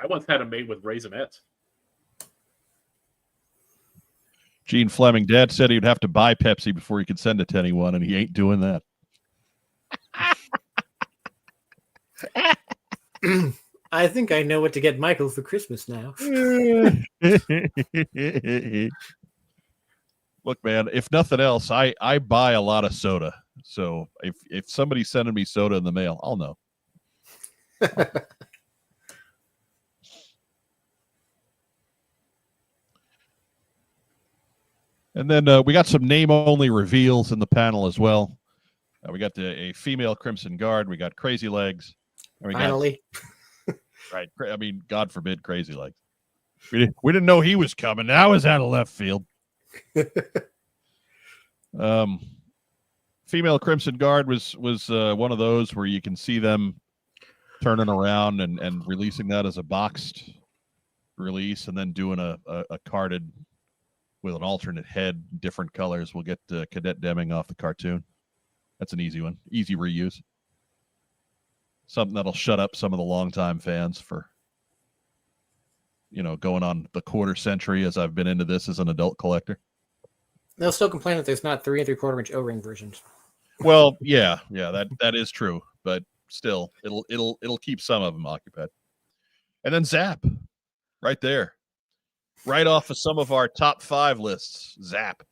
once had them made with Raisinets. Gene Fleming, Dad said he'd have to buy Pepsi before he could send it to anyone, and he ain't doing that. I think I know what to get Michael for Christmas now. Look, man, if nothing else, I buy a lot of soda. So if somebody's sending me soda in the mail, I'll know. And then we got some name-only reveals in the panel as well. We got a female Crimson Guard. We got Crazy Legs. Finally. Right. I mean, God forbid Crazy Legs. We didn't know he was coming. That was out of left field. Female Crimson Guard was one of those where you can see them turning around and releasing that as a boxed release, and then doing a carded with an alternate head, different colors. We'll get Cadet Deming off the cartoon. That's an easy one. Easy reuse. Something that'll shut up some of the longtime fans for, going on the quarter century as I've been into this as an adult collector. They'll still complain that there's not 3 3/4 inch O-ring versions. Well, yeah, that is true, but still, it'll keep some of them occupied. And then Zap, right there, right off of some of our top 5 lists. Zap.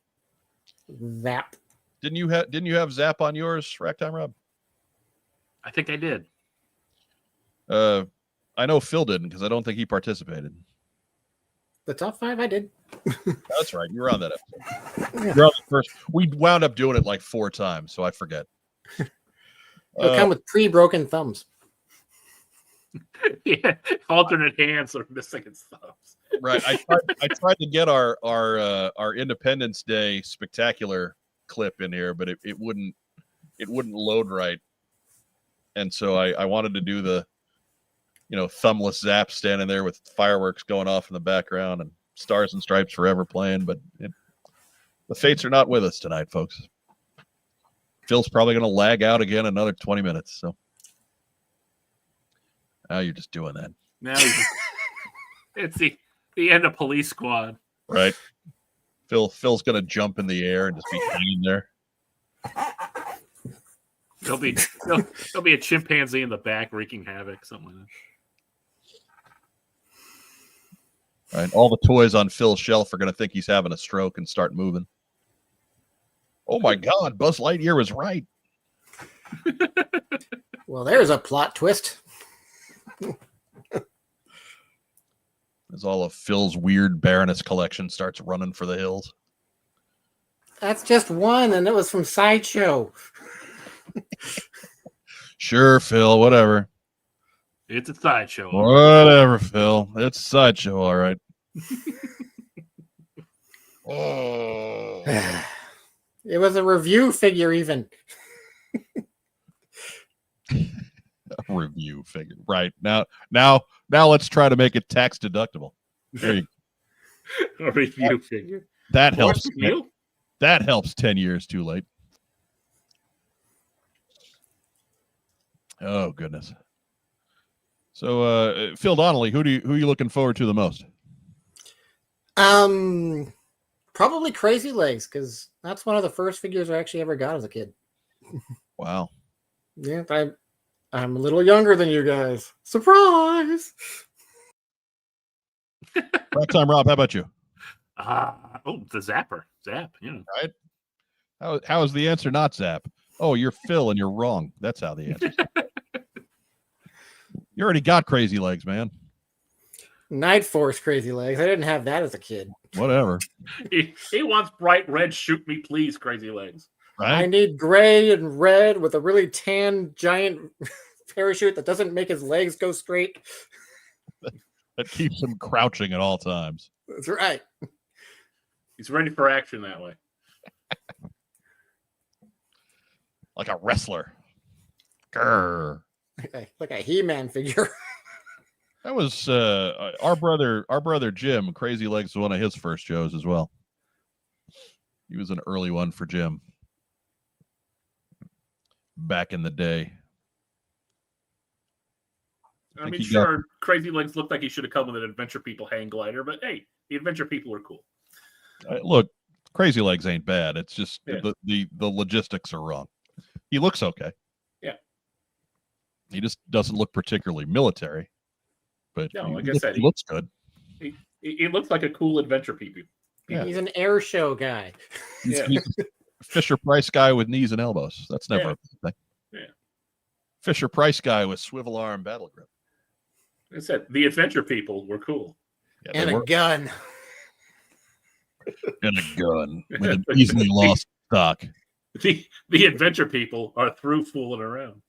Didn't you have Zap on yours, Racktime Rob? I think I did. I know Phil didn't, because I don't think he participated. The top 5 I did. That's right. You were on that episode. Yeah. You're on the first. We wound up doing it like 4 times, so I forget. It'll come with pre-broken thumbs. Yeah, alternate hands are missing its thumbs. Right. I tried to get our Independence Day spectacular clip in here, but it wouldn't load right. and so I wanted to do the, thumbless Zap standing there with fireworks going off in the background and Stars and Stripes Forever playing, but the fates are not with us tonight, folks. Phil's probably going to lag out again another 20 minutes. So now you're just doing that. Now it's the end of Police Squad. Right. Phil's going to jump in the air and just be hanging there. There'll be a chimpanzee in the back wreaking havoc, something like that. Right. All the toys on Phil's shelf are going to think he's having a stroke and start moving. Oh my God, Buzz Lightyear was right. Well, there's a plot twist. As all of Phil's weird Baroness collection starts running for the hills. That's just one, and it was from Sideshow. Sure, Phil, whatever. It's a sideshow. Whatever, Phil. It's a sideshow, all right. Oh. It was a review figure, even. A review figure. Right. Now let's try to make it tax deductible. There you go. A review figure. That helps. You? That helps 10 years too late. Oh, goodness. So, Phil Donnelly, who are you looking forward to the most? Probably Crazy Legs, because that's one of the first figures I actually ever got as a kid. Wow. Yeah, I'm a little younger than you guys. Surprise! Right time, Rob. How about you? The Zapper. Zap, yeah. Right. How is the answer not Zap? Oh, you're Phil and you're wrong. That's how the answer is. You already got Crazy Legs, man. Night Force Crazy Legs. I didn't have that as a kid. Whatever. He wants bright red, shoot me please, Crazy Legs. Right? I need gray and red with a really tan giant parachute that doesn't make his legs go straight. That keeps him crouching at all times. That's right. He's ready for action that way. Like a wrestler. Grr. Like a He-Man figure. That was our brother Jim. Crazy Legs was one of his first shows as well. He was an early one for Jim back in the day. I mean, sure, Crazy Legs looked like he should have come with an Adventure People hang glider, but hey, the Adventure People are cool. Look, Crazy Legs ain't bad. It's just the logistics are wrong. He looks okay. Yeah. He just doesn't look particularly military. But no, like I said, he looks good. He looks like a cool Adventure People. Yeah. He's an air show guy. He's a Fisher Price guy with knees and elbows. That's never a bad thing. Yeah. Fisher Price guy with swivel arm battle grip. Like I said, the Adventure People were cool. Yeah, and a gun. And a gun with an easily lost stock. The Adventure People are through fooling around.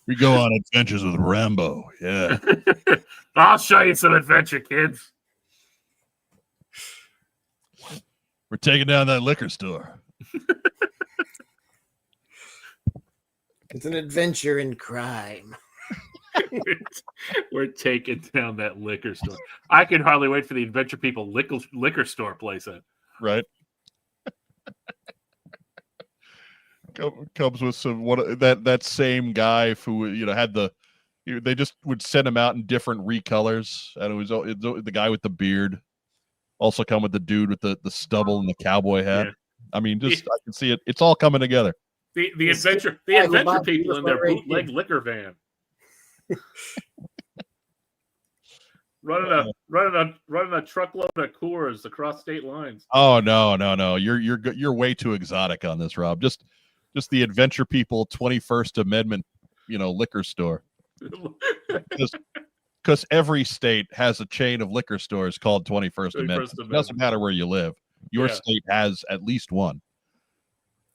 We go on adventures with Rambo. Yeah. I'll show you some adventure, kids. We're taking down that liquor store. It's an adventure in crime. We're taking down that liquor store. I can hardly wait for the Adventure People liquor store playset. Right. Comes with some that same guy who had they just would send him out in different recolors, and it was the guy with the beard also come with the dude with the stubble and the cowboy hat. Yeah. I mean, I can see it. It's all coming together. The adventure people in their bootleg liquor van. running a truckload of Coors across state lines. Oh no! You're way too exotic on this, Rob. Just the Adventure People 21st Amendment, liquor store. Because every state has a chain of liquor stores called 21st Amendment. It doesn't matter where you live. Your state has at least one.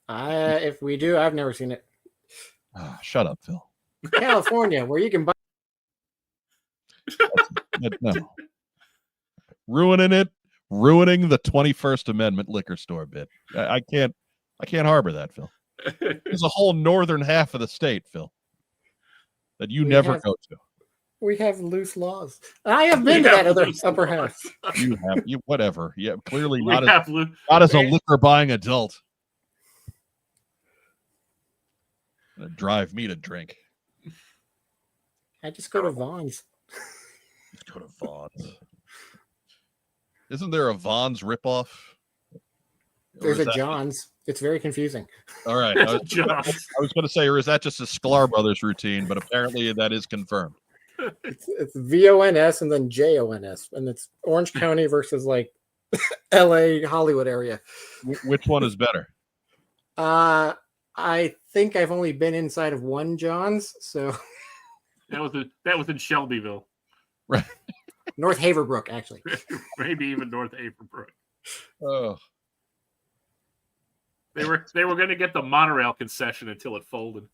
If we do, I've never seen it. Shut up, Phil. California, where you can buy. No. Ruining the 21st Amendment liquor store bit. I can't harbor that, Phil. There's a whole northern half of the state, Phil, that you never go to. We have loose laws. I have been to that other upper half. You have whatever. Yeah, clearly We not have as a liquor buying adult. Gonna drive me to drink. I just go to Vaughn's. Just go to Vaughn's. Isn't there a Vaughn's ripoff? There's a John's. It's very confusing. All right. I was going to say, or is that just a Sklar Brothers routine? But apparently that is confirmed. It's VONS and then JONS, and it's Orange County versus like LA Hollywood area. Which one is better? I think I've only been inside of one John's, so that was in Shelbyville, right? North Haverbrook, actually. Maybe even North Haverbrook. Oh, they were going to get the monorail concession until it folded.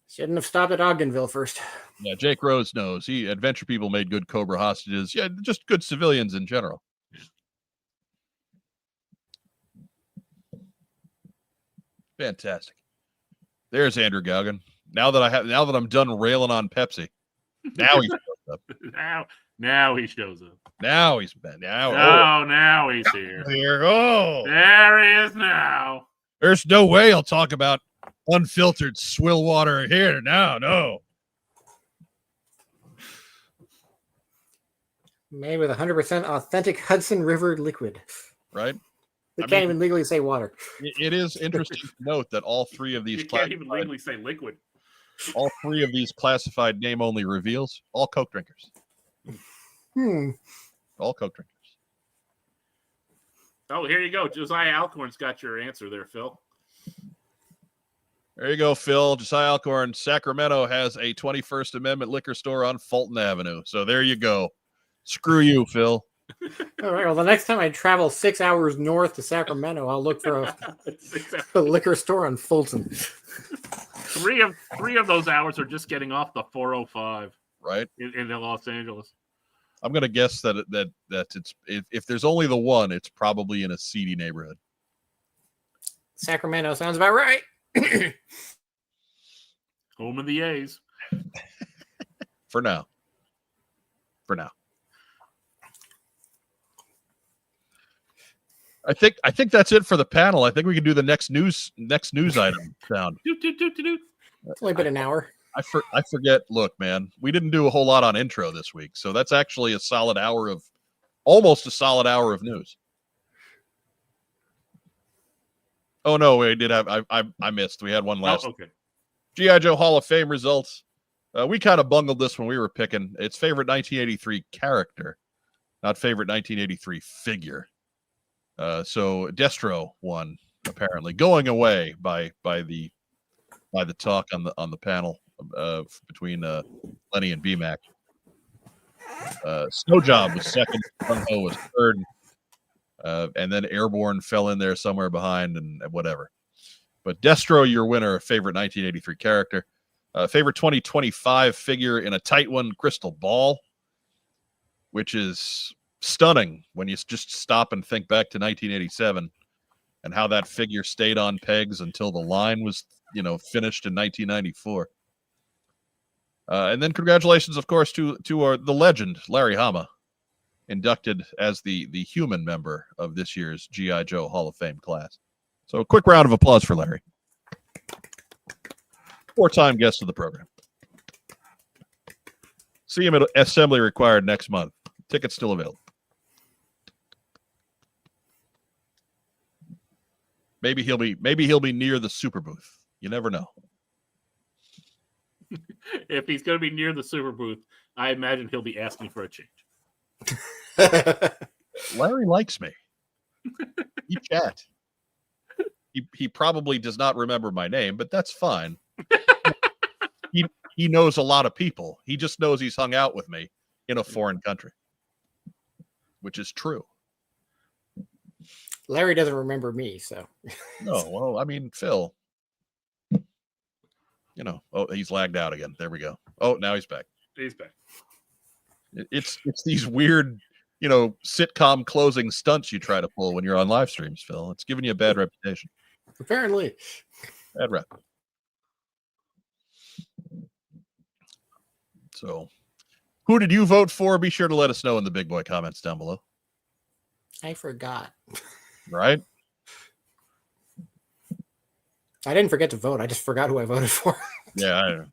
Shouldn't have stopped at Ogdenville first. Yeah, Jake Rose knows. Adventure People made good Cobra hostages. Yeah, just good civilians in general. Fantastic. There's Andrew Gauguin. Now that I'm done railing on Pepsi, now he shows up. Now he shows up. Now he's been. Now he's here. There he is now. There's no way I'll talk about unfiltered swill water here now. No. Made with 100% authentic Hudson River liquid. Right. They can't even legally say water. It is interesting to note that all three of these you can't even legally say liquid. All three of these classified name-only reveals, all Coke drinkers. All Coke drinkers. Oh, here you go. Josiah Alcorn's got your answer there, Phil. There you go, Phil. Josiah Alcorn. Sacramento has a 21st Amendment liquor store on Fulton Avenue. So there you go. Screw you, Phil. All right. Well, the next time I travel 6 hours north to Sacramento, I'll look for a liquor store on Fulton. Three of those hours are just getting off the 405, right, in Los Angeles. I'm going to guess that it's if there's only the one, it's probably in a seedy neighborhood. Sacramento sounds about right. Home of the A's. For now. I think that's it for the panel. I think we can do the next news item sound. It's only been an hour. I forget. Look, man, we didn't do a whole lot on intro this week, so that's actually almost a solid hour of news. Oh no, we did have. I missed. We had one last. Oh, okay. G.I. Joe Hall of Fame results. We kind of bungled this when we were picking. It's favorite 1983 character, not favorite 1983 figure. So Destro won, apparently, going away by the talk on the panel between Lenny and BMAC. Snowjob was second, Gung-Ho was third, and then Airborne fell in there somewhere behind and whatever. But Destro, your winner, favorite 1983 character. Favorite 2025 figure in a tight one, Crystal Ball, which is stunning when you just stop and think back to 1987 and how that figure stayed on pegs until the line was, finished in 1994. And then congratulations, of course, to the legend, Larry Hama, inducted as the human member of this year's G.I. Joe Hall of Fame class. So a quick round of applause for Larry. 4-time guest of the program. See him at Assembly Required next month. Tickets still available. Maybe he'll be near the super booth. You never know. If he's going to be near the super booth, I imagine he'll be asking for a change. Larry likes me. We chat. He probably does not remember my name, but that's fine. He knows a lot of people. He just knows he's hung out with me in a foreign country, which is true. Larry doesn't remember me, so. No, well, I mean, Phil. Oh, he's lagged out again. There we go. Oh, now he's back. He's back. It's these weird, sitcom closing stunts you try to pull when you're on live streams, Phil. It's giving you a bad reputation. Apparently. Bad rep. So, who did you vote for? Be sure to let us know in the big boy comments down below. I forgot. Right? I didn't forget to vote. I just forgot who I voted for. Yeah,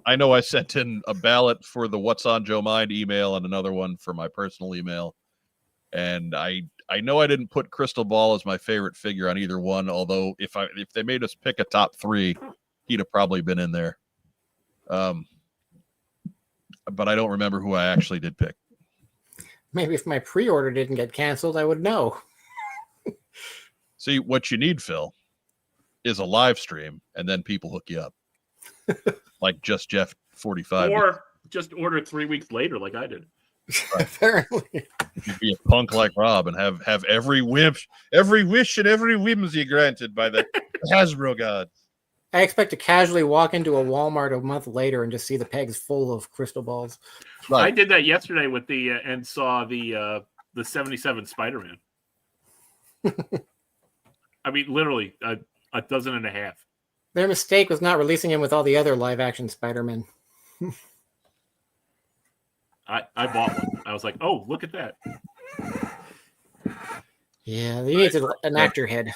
I know I sent in a ballot for the What's on Joe Mind email and another one for my personal email. And I know I didn't put Crystal Ball as my favorite figure on either one, although if they made us pick a top 3, he'd have probably been in there. But I don't remember who I actually did pick. Maybe if my pre-order didn't get canceled, I would know. See, what you need, Phil, is a live stream, and then people hook you up. Like Just Jeff 45. Or just order 3 weeks later like I did. Right. Apparently. You'd be a punk like Rob and have every wish and every whimsy granted by the Hasbro gods. I expect to casually walk into a Walmart a month later and just see the pegs full of crystal balls. Right. I did that yesterday with and saw the 77 Spider-Man. I mean, literally a dozen and a half. Their mistake was not releasing him with all the other live-action Spider-Man. I bought one. I was like, oh, look at that. Yeah, they needed an actor head.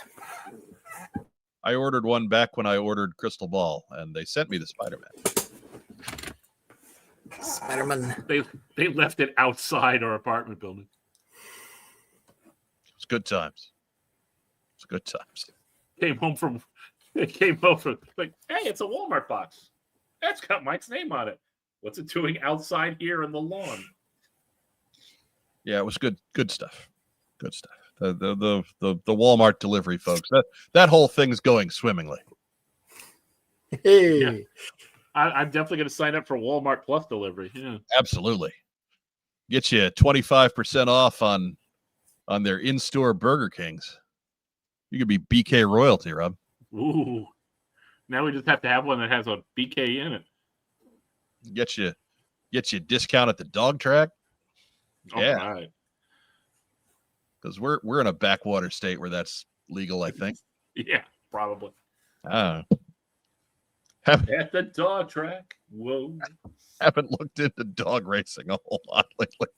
I ordered one back when I ordered Crystal Ball, and they sent me the Spider-Man. Spider-Man. They left it outside our apartment building. It's good times. It's good times. Came home from like, hey, it's a Walmart box. That's got Mike's name on it. What's it doing outside here in the lawn? Yeah, it was good stuff. Good stuff. The Walmart delivery folks. That whole thing's going swimmingly. Hey. Yeah. I'm definitely going to sign up for Walmart Plus delivery. Yeah. Absolutely. Get you 25% off on their in-store Burger Kings. You could be BK royalty, Rob. Ooh. Now we just have to have one that has a BK in it. Get you discount at the dog track. Yeah. Right. Because we're in a backwater state where that's legal, I think. Yeah, probably. At At the dog track. Whoa. Haven't looked into dog racing a whole lot lately.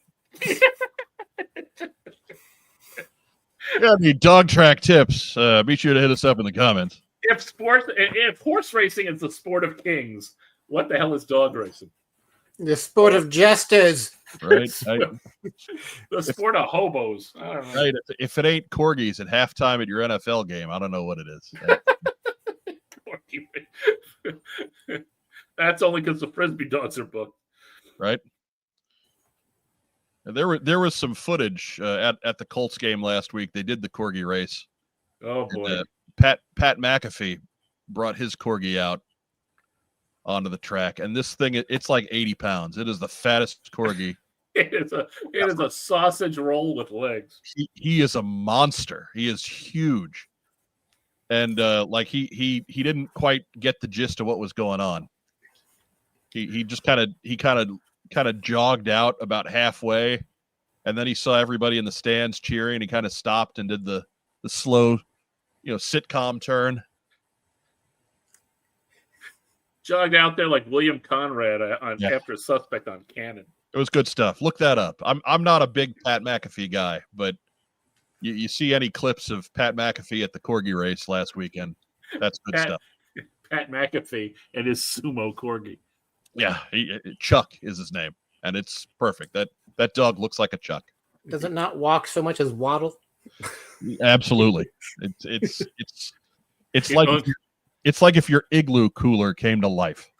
Yeah, need dog track tips. Be sure to hit us up in the comments. If horse racing is the sport of kings, what the hell is dog racing? The sport of jesters. Right? The sport of hobos. I don't know. Right. If it ain't corgis at halftime at your NFL game, I don't know what it is. That's only because the Frisbee dogs are booked. Right. There was some footage at the Colts game last week. They did the corgi race. Oh boy. And, Pat McAfee brought his corgi out onto the track, and this thing, it's like 80 pounds. It is the fattest corgi. It is a sausage roll with legs. He is a monster. He is huge, and like he didn't quite get the gist of what was going on. He just kind of jogged out about halfway, and then he saw everybody in the stands cheering. He kind of stopped and did the slow, sitcom turn. Jogged out there like William Conrad after a Suspect on Cannon. It was good stuff. Look that up. I'm not a big Pat McAfee guy, but you see any clips of Pat McAfee at the corgi race last weekend, that's good stuff. Pat McAfee and his sumo corgi. Yeah, Chuck is his name, and it's perfect. That dog looks like a Chuck. Does it not walk so much as waddle? Absolutely. It's like if your igloo cooler came to life.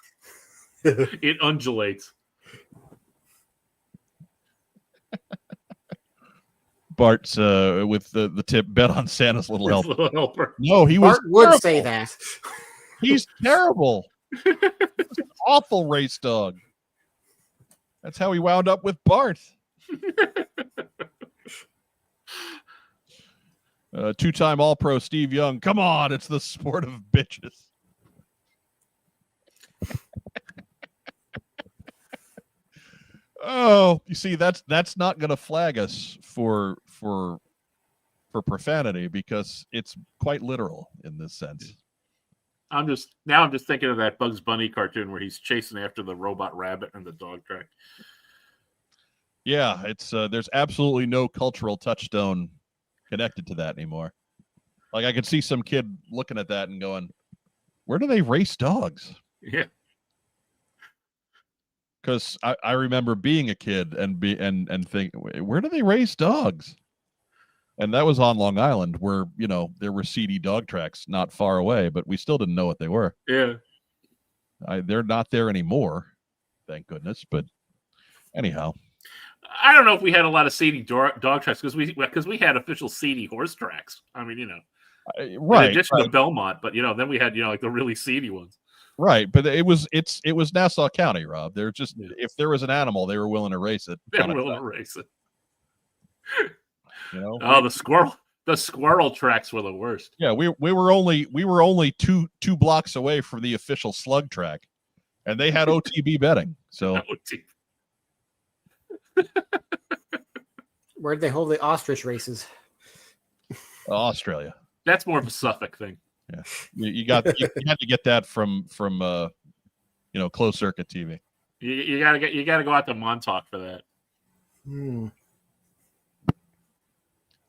It undulates. Bart's with the tip, bet on Santa's little helper. Little helper. No, he Bart was would terrible. say that. He's terrible. Awful race dog. That's how he wound up with Bart. Two-time All-Pro Steve Young. Come on, it's the sport of bitches. Oh, you see, that's not going to flag us for profanity because it's quite literal in this sense. I'm just thinking of that Bugs Bunny cartoon where he's chasing after the robot rabbit and the dog track. Yeah, it's there's absolutely no cultural touchstone connected to that anymore. Like I could see some kid looking at that and going, "Where do they race dogs?" Yeah. Because I remember being a kid and think, "Where do they race dogs?" And that was on Long Island, where there were seedy dog tracks not far away, but we still didn't know what they were. Yeah. They're not there anymore, thank goodness. But anyhow. I don't know if we had a lot of seedy dog tracks because we had official seedy horse tracks. I mean, right. In addition to Belmont, but then we had like the really seedy ones. Right, but it was Nassau County, Rob. They're just if there was an animal, they were willing to race it. They were willing to race it. The squirrel tracks were the worst. Yeah, we were only two blocks away from the official slug track, and they had OTB betting. So. Where'd they hold the ostrich races? Australia. That's more of a Suffolk thing. Yeah, you had to get that from closed circuit TV. You gotta go out to Montauk for that.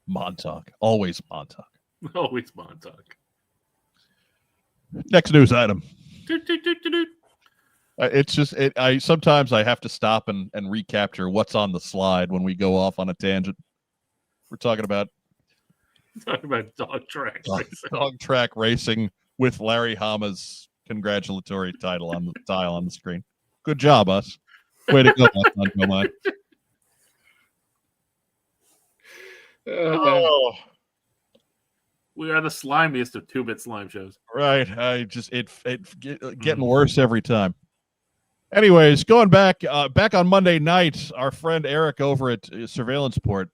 Montauk, always Montauk. Always Montauk. Next news item. It's just sometimes I have to stop and recapture what's on the slide when we go off on a tangent. We're talking about dog track racing. Dog track racing with Larry Hama's congratulatory title on the tile on the screen. Good job, us. Way to go, John. Oh. We are the slimiest of 2-bit slime shows. Right. Getting worse every time. Anyways, going back on Monday night, our friend Eric over at Surveillance Port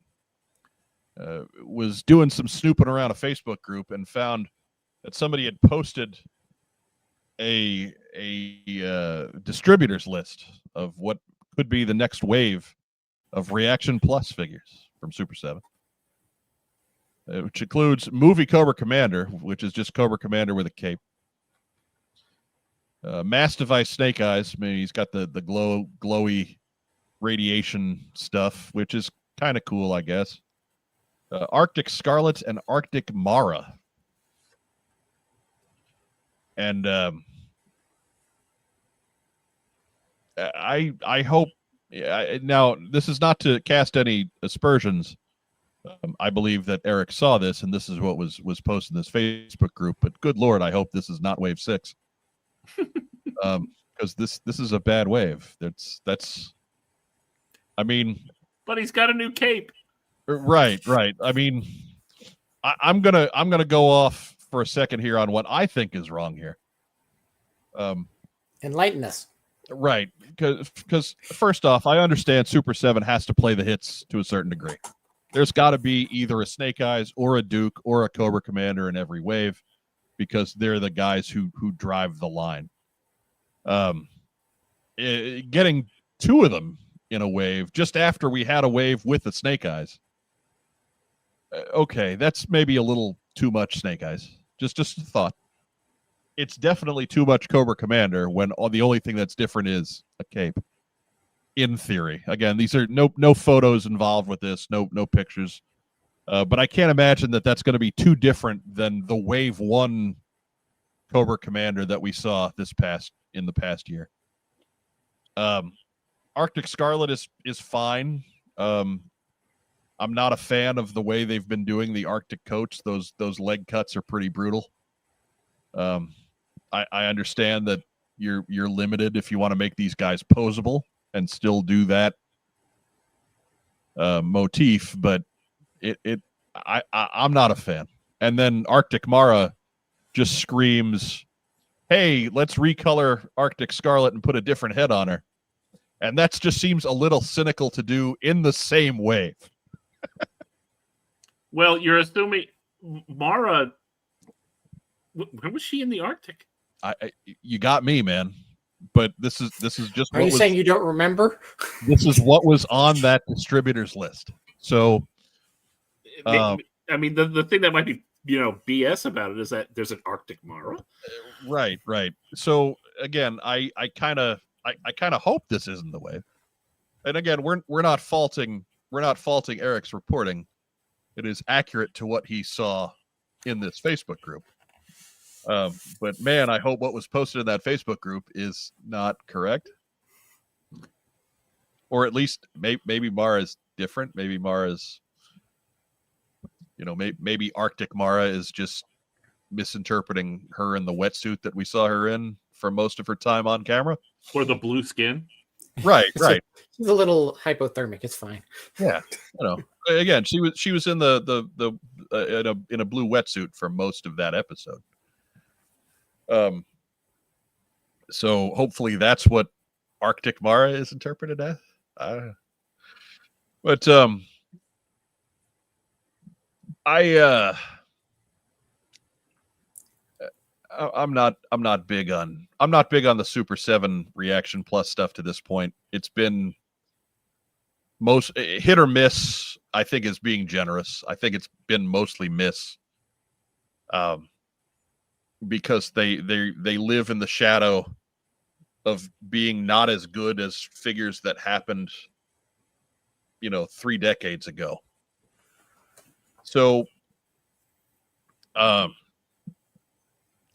was doing some snooping around a Facebook group and found that somebody had posted a distributors list of what could be the next wave of Reaction Plus figures from Super 7, which includes Movie Cobra Commander, which is just Cobra Commander with a cape. Mass Device Snake Eyes. I mean, he's got the glowy radiation stuff, which is kind of cool, I guess. Arctic Scarlet and Arctic Mara. And I hope. Now, this is not to cast any aspersions. I believe that Eric saw this, and this is what was posted in this Facebook group. But good Lord, I hope this is not Wave 6. Because this is a bad wave. That's I mean, but he's got a new cape. Right. I mean, I'm gonna go off for a second here on what I think is wrong here. Enlighten us. Right, because first off, I understand Super 7 has to play the hits to a certain degree. There's got to be either a Snake Eyes or a Duke or a Cobra Commander in every wave, because they're the guys who drive the line. Getting two of them in a wave just after we had a wave with the Snake Eyes. Okay, that's maybe a little too much Snake Eyes. Just a thought. It's definitely too much Cobra Commander when the only thing that's different is a cape. In theory, again, these are no photos involved with this, no pictures. But I can't imagine that that's going to be too different than the Wave 1 Cobra Commander that we saw in the past year. Arctic Scarlet is fine. I'm not a fan of the way they've been doing the Arctic coats. Those leg cuts are pretty brutal. I understand that you're limited if you want to make these guys posable and still do that motif, but I'm not a fan. And then Arctic Mara just screams, "Hey, let's recolor Arctic Scarlet and put a different head on her." And that just seems a little cynical to do in the same wave. Well, you're assuming Mara. When was she in the Arctic? You got me, man. but this is just Are you saying you don't remember? This is what was on that distributors list. So, I mean, the thing that might be BS about it is that there's an Arctic Mara. Right. So again, I kind of hope this isn't the wave. And again, we're not faulting Eric's reporting. It is accurate to what he saw in this Facebook group. But man, I hope what was posted in that Facebook group is not correct. Or at least maybe Mara's different. Maybe Mara's, maybe Arctic Mara is just misinterpreting her in the wetsuit that we saw her in for most of her time on camera. Or the blue skin. Right. She's a little hypothermic. It's fine. Yeah. Again, she was in the in a blue wetsuit for most of that episode. So hopefully that's what Arctic Mara is interpreted as. But I'm not big on the Super 7 Reaction Plus stuff to this point. It's been most hit or miss, I think, is being generous. I think it's been mostly miss. Because they live in the shadow of being not as good as figures that happened 3 decades ago. So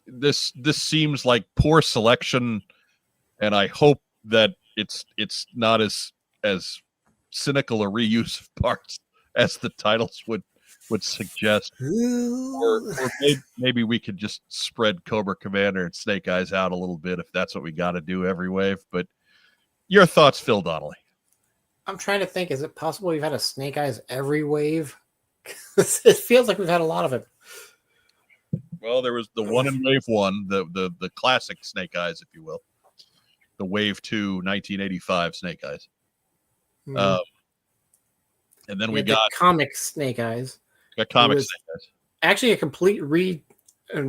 this seems like poor selection, and I hope that it's not as cynical a reuse of parts as the titles would suggest. Or maybe we could just spread Cobra Commander and Snake Eyes out a little bit if that's what we got to do every wave. But your thoughts, Phil Donnelly? I'm trying to think. Is it possible we've had a Snake Eyes every wave? It feels like we've had a lot of it. Well, there was the one in Wave 1, the classic Snake Eyes, if you will. The Wave 2, 1985 Snake Eyes. And then we got the comic Snake Eyes. Snake Eyes. Actually, a completely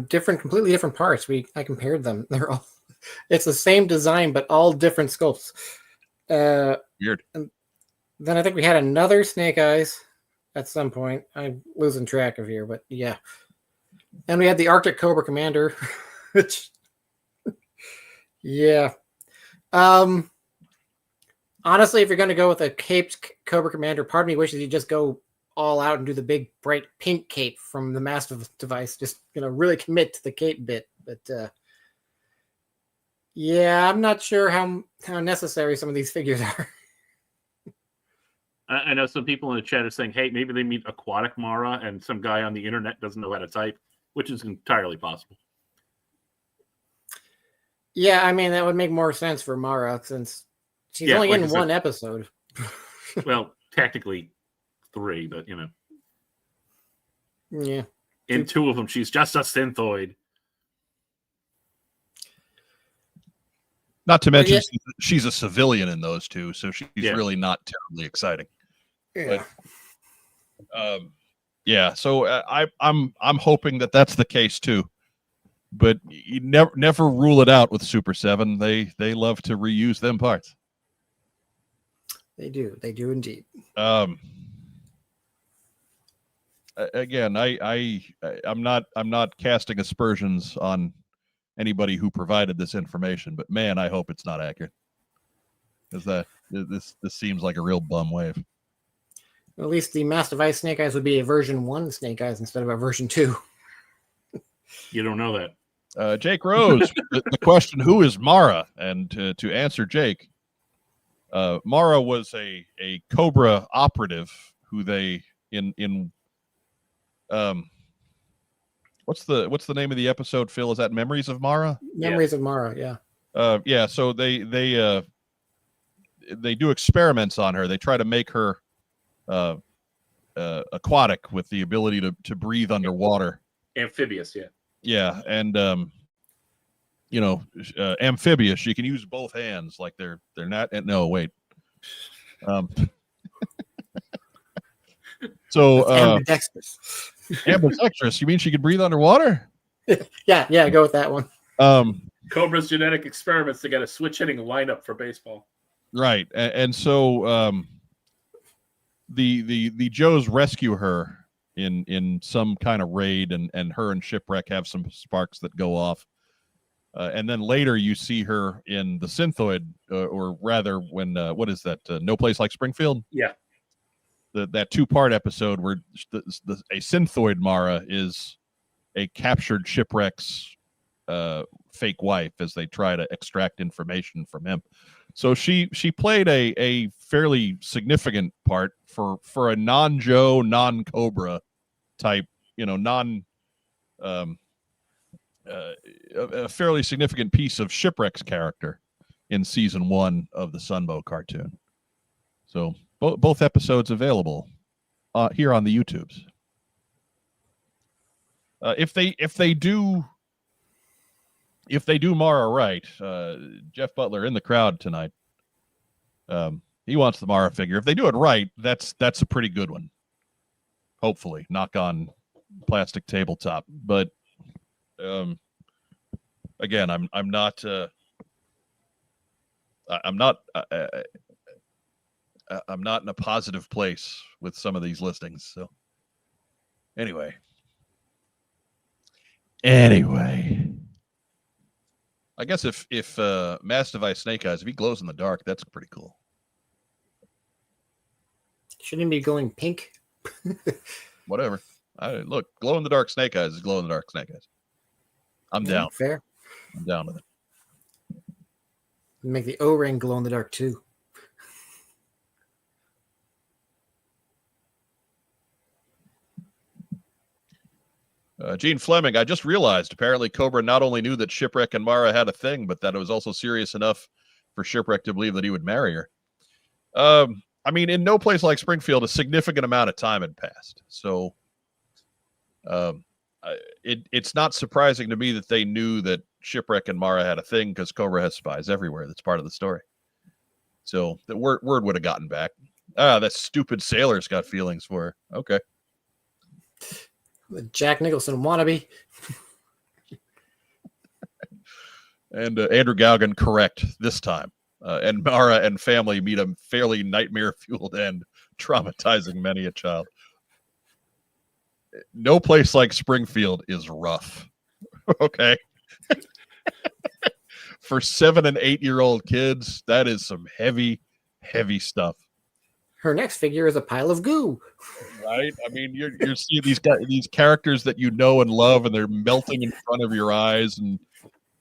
different parts. I compared them. It's the same design, but all different sculpts. Weird. And then I think we had another Snake Eyes at some point. I'm losing track of here, but yeah. And we had the Arctic Cobra Commander, which, yeah. Honestly, if you're going to go with a caped Cobra Commander, part of me wishes you just go all out and do the big bright pink cape from the Massive device. Just really commit to the cape bit. But yeah, I'm not sure how necessary some of these figures are. I know some people in the chat are saying, hey, maybe they meet Aquatic Mara and some guy on the internet doesn't know how to type, which is entirely possible. Yeah, I mean, that would make more sense for Mara since she's only in one episode. Well, technically 3, but Yeah. In 2 of them, she's just a synthoid. Not to mention, she's a civilian in those 2, so she's really not terribly exciting. Yeah. But, so I'm hoping that that's the case too. But you never rule it out with Super 7. They love to reuse them parts. They do indeed. Again, I'm not casting aspersions on anybody who provided this information, but man, I hope it's not accurate. Because this seems like a real bum wave. At least the Mass Device Snake Eyes would be a version 1 Snake Eyes instead of a version 2. You don't know that. Jake Rose, the question, who is Mara? And to answer Jake, Mara was a Cobra operative who they in what's the name of the episode, Phil? Is that Memories of Mara? Memories of Mara, yeah. So they do experiments on her. They try to make her aquatic with the ability to breathe underwater. Amphibious, yeah. Yeah, and amphibious. She can use both hands, like they're not. No, wait. So ambidextrous. Ambidextrous. You mean she could breathe underwater? Yeah, go with that one. Cobra's genetic experiments to get a switch hitting lineup for baseball. Right, and so the Joes rescue her in some kind of raid, and her and Shipwreck have some sparks that go off, and then later you see her in the Synthoid, or rather, when what is that? No Place Like Springfield. Yeah, that 2-part episode where a Synthoid Mara is a captured Shipwreck's fake wife as they try to extract information from him. So she played a fairly significant part for a non-Joe, non-Cobra type, a fairly significant piece of Shipwreck's character in season 1 of the Sunbow cartoon. So both episodes available here on the YouTubes. If they do Mara right, Jeff Butler in the crowd tonight. He wants the Mara figure. If they do it right, that's a pretty good one. Hopefully, knock on plastic tabletop. But again, I'm not in a positive place with some of these listings. So anyway. I guess if Mass Device Snake Eyes, if he glows in the dark, that's pretty cool. Shouldn't he be going pink? Whatever. Look, glow in the dark Snake Eyes is glow in the dark Snake Eyes. I'm down. Fair. I'm down with it. Make the O-ring glow in the dark too. Gene Fleming, I just realized apparently Cobra not only knew that Shipwreck and Mara had a thing, but that it was also serious enough for Shipwreck to believe that he would marry her. I mean, in No Place Like Springfield, a significant amount of time had passed. So it's not surprising to me that they knew that Shipwreck and Mara had a thing, because Cobra has spies everywhere. That's part of the story. So the word would have gotten back. That stupid sailor's got feelings for her. Okay. The Jack Nicholson wannabe. And Andrew Gauguin correct this time. And Mara and family meet a fairly nightmare-fueled end, traumatizing many a child. No Place Like Springfield is rough. Okay. For 7 and 8-year-old kids, that is some heavy, heavy stuff. Her next figure is a pile of goo. Right? I mean, you're seeing these characters that you know and love, and they're melting in front of your eyes, and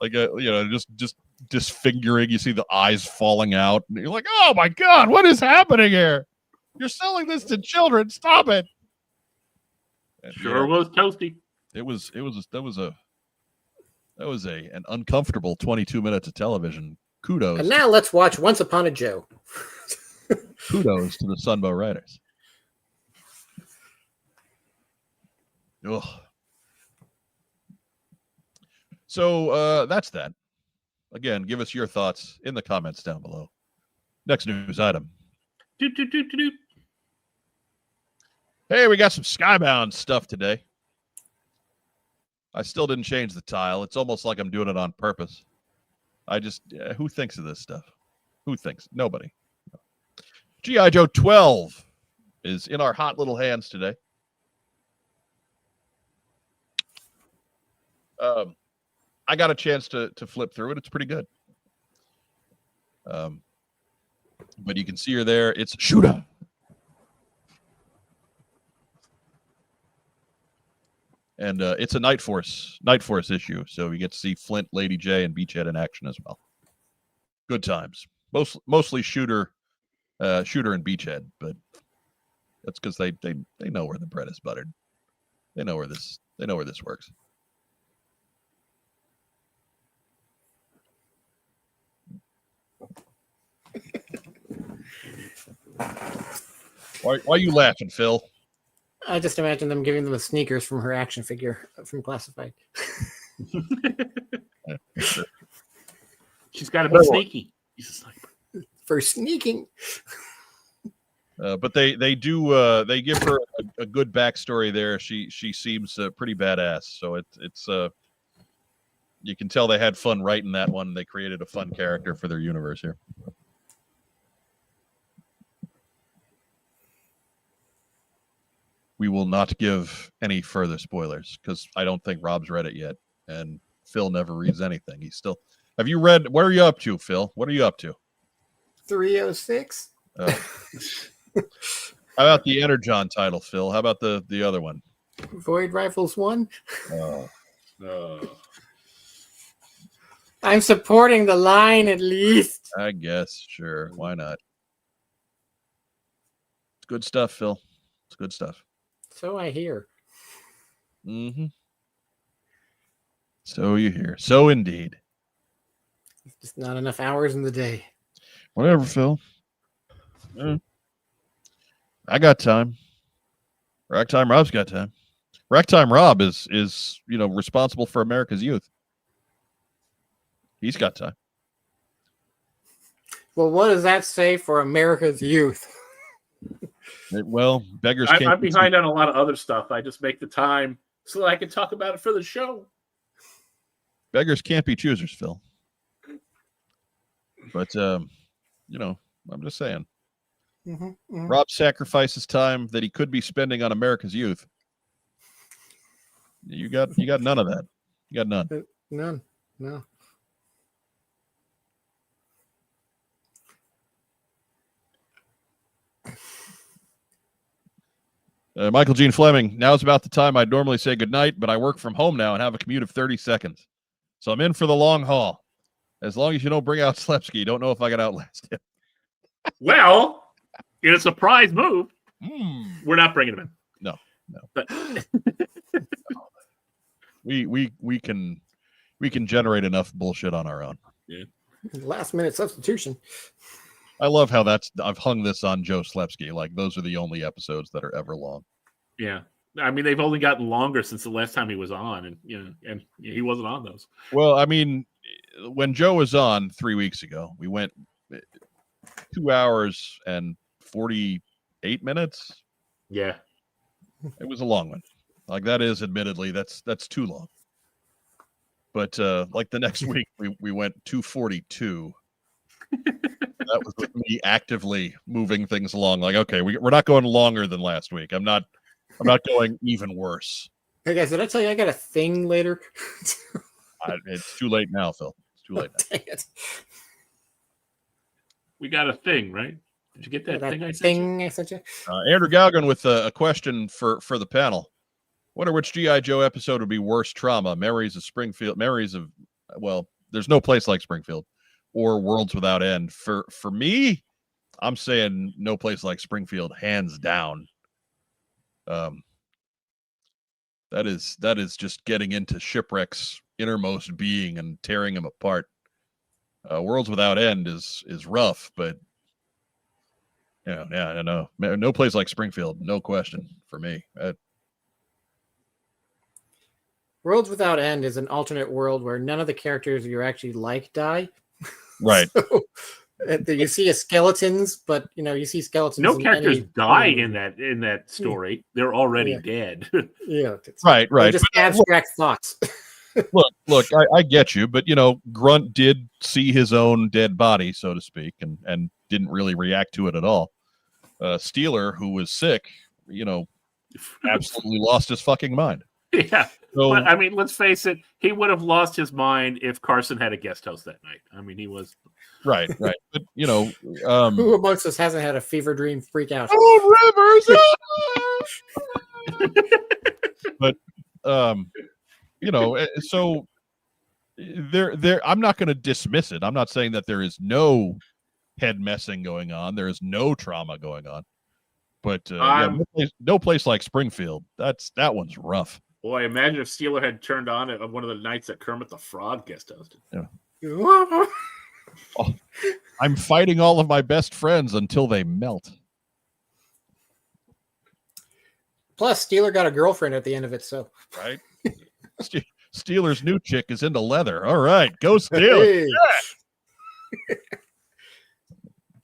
like just disfiguring. You see the eyes falling out, and you're like, "Oh my God, what is happening here? You're selling this to children. Stop it!" And, sure was toasty. That was an uncomfortable 22 minutes of television. Kudos. And now let's watch Once Upon a Joe. Kudos to the Sunbow writers. Ugh. So that's that. Again, give us your thoughts in the comments down below. Next news item. Hey, we got some Skybound stuff today. I still didn't change the tile. It's almost like I'm doing it on purpose. Who thinks of this stuff? Who thinks? Nobody. G.I. Joe 12 is in our hot little hands today. I got a chance to flip through it. It's pretty good. But you can see her there. It's Shooter. And it's a Night Force issue, so you get to see Flint, Lady J, and Beachhead in action as well. Good times. Mostly Shooter and Beachhead, but that's because they know where the bread is buttered. They know where this works. Why are you laughing, Phil? I just imagine them giving them the sneakers from her action figure from Classified. She's got to be sneaky. She's a sniper. For sneaking. But they give her a good backstory there. She seems pretty badass. So it's you can tell they had fun writing that one. They created a fun character for their universe here. We will not give any further spoilers because I don't think Rob's read it yet, and Phil never reads anything. He's still. Have you read? What are you up to, Phil? What are you up to? 306. How about the Energon title, Phil? How about the other one? Void Rifles 1. Oh. I'm supporting the line at least. I guess, sure. Why not? It's good stuff, Phil. It's good stuff. So I hear. Mm-hmm. So you hear. So indeed. Just not enough hours in the day. Whatever, Phil. I got time. Ragtime Rob's got time. Ragtime Rob is responsible for America's youth. He's got time. Well, what does that say for America's youth? Beggars can't. I'm behind on a lot of other stuff. I just make the time so that I can talk about it for the show. Beggars can't be choosers, Phil. But I'm just saying. Rob sacrifices time that he could be spending on America's youth. You got none of that. You got none. None. No. Michael Gene Fleming, now's about the time I'd normally say goodnight, but I work from home now and have a commute of 30 seconds. So I'm in for the long haul. As long as you don't bring out Slepsky, don't know if I can outlast him. Well, in a surprise move, we're not bringing him in. No. But we can generate enough bullshit on our own. Yeah. Last minute substitution. I love how I've hung this on Joe Slepsky. Like those are the only episodes that are ever long. Yeah. I mean, they've only gotten longer since the last time he was on, and he wasn't on those. Well, I mean, when Joe was on 3 weeks ago, we went 2 hours and 48 minutes. Yeah. It was a long one. Like that is admittedly that's too long. But like the next week we went 242. That was with me actively moving things along. Like, okay, we're not going longer than last week. I'm not going even worse. Hey guys, did I tell you I got a thing later? It's too late now, Phil. It's too late now. Dang it. We got a thing, right? Did you get that thing I sent you? Andrew Galgan with a question for the panel. Wonder which G.I. Joe episode would be worse trauma? Memories of Springfield, there's no place like Springfield, or Worlds Without End. For me, I'm saying No Place Like Springfield, hands down. That is just getting into Shipwreck's innermost being and tearing him apart. Worlds Without End is rough, but no place like Springfield, no question for me. Worlds Without End is an alternate world where none of the characters you actually like die. Right. So, you see skeletons, but you see skeletons. No characters die in that story. They're already dead. Yeah. Right. Just abstract thoughts. Look, I get you, but Grunt did see his own dead body, so to speak, and didn't really react to it at all. Steeler, who was sick, absolutely lost his fucking mind. Yeah. So, but I mean, let's face it, he would have lost his mind if Carson had a guest host that night. I mean, he was right. But who amongst us hasn't had a fever dream freak out? Oh, Rivers! But so there I'm not going to dismiss it. I'm not saying that there is no head messing going on. There is no trauma going on. But no place like Springfield. That one's rough. Boy, imagine if Steeler had turned on at one of the nights that Kermit the Frog guest hosted. Yeah. I'm fighting all of my best friends until they melt. Plus, Steeler got a girlfriend at the end of it, so. Right. Steeler's new chick is into leather. All right, go Steelers. Hey. Yeah.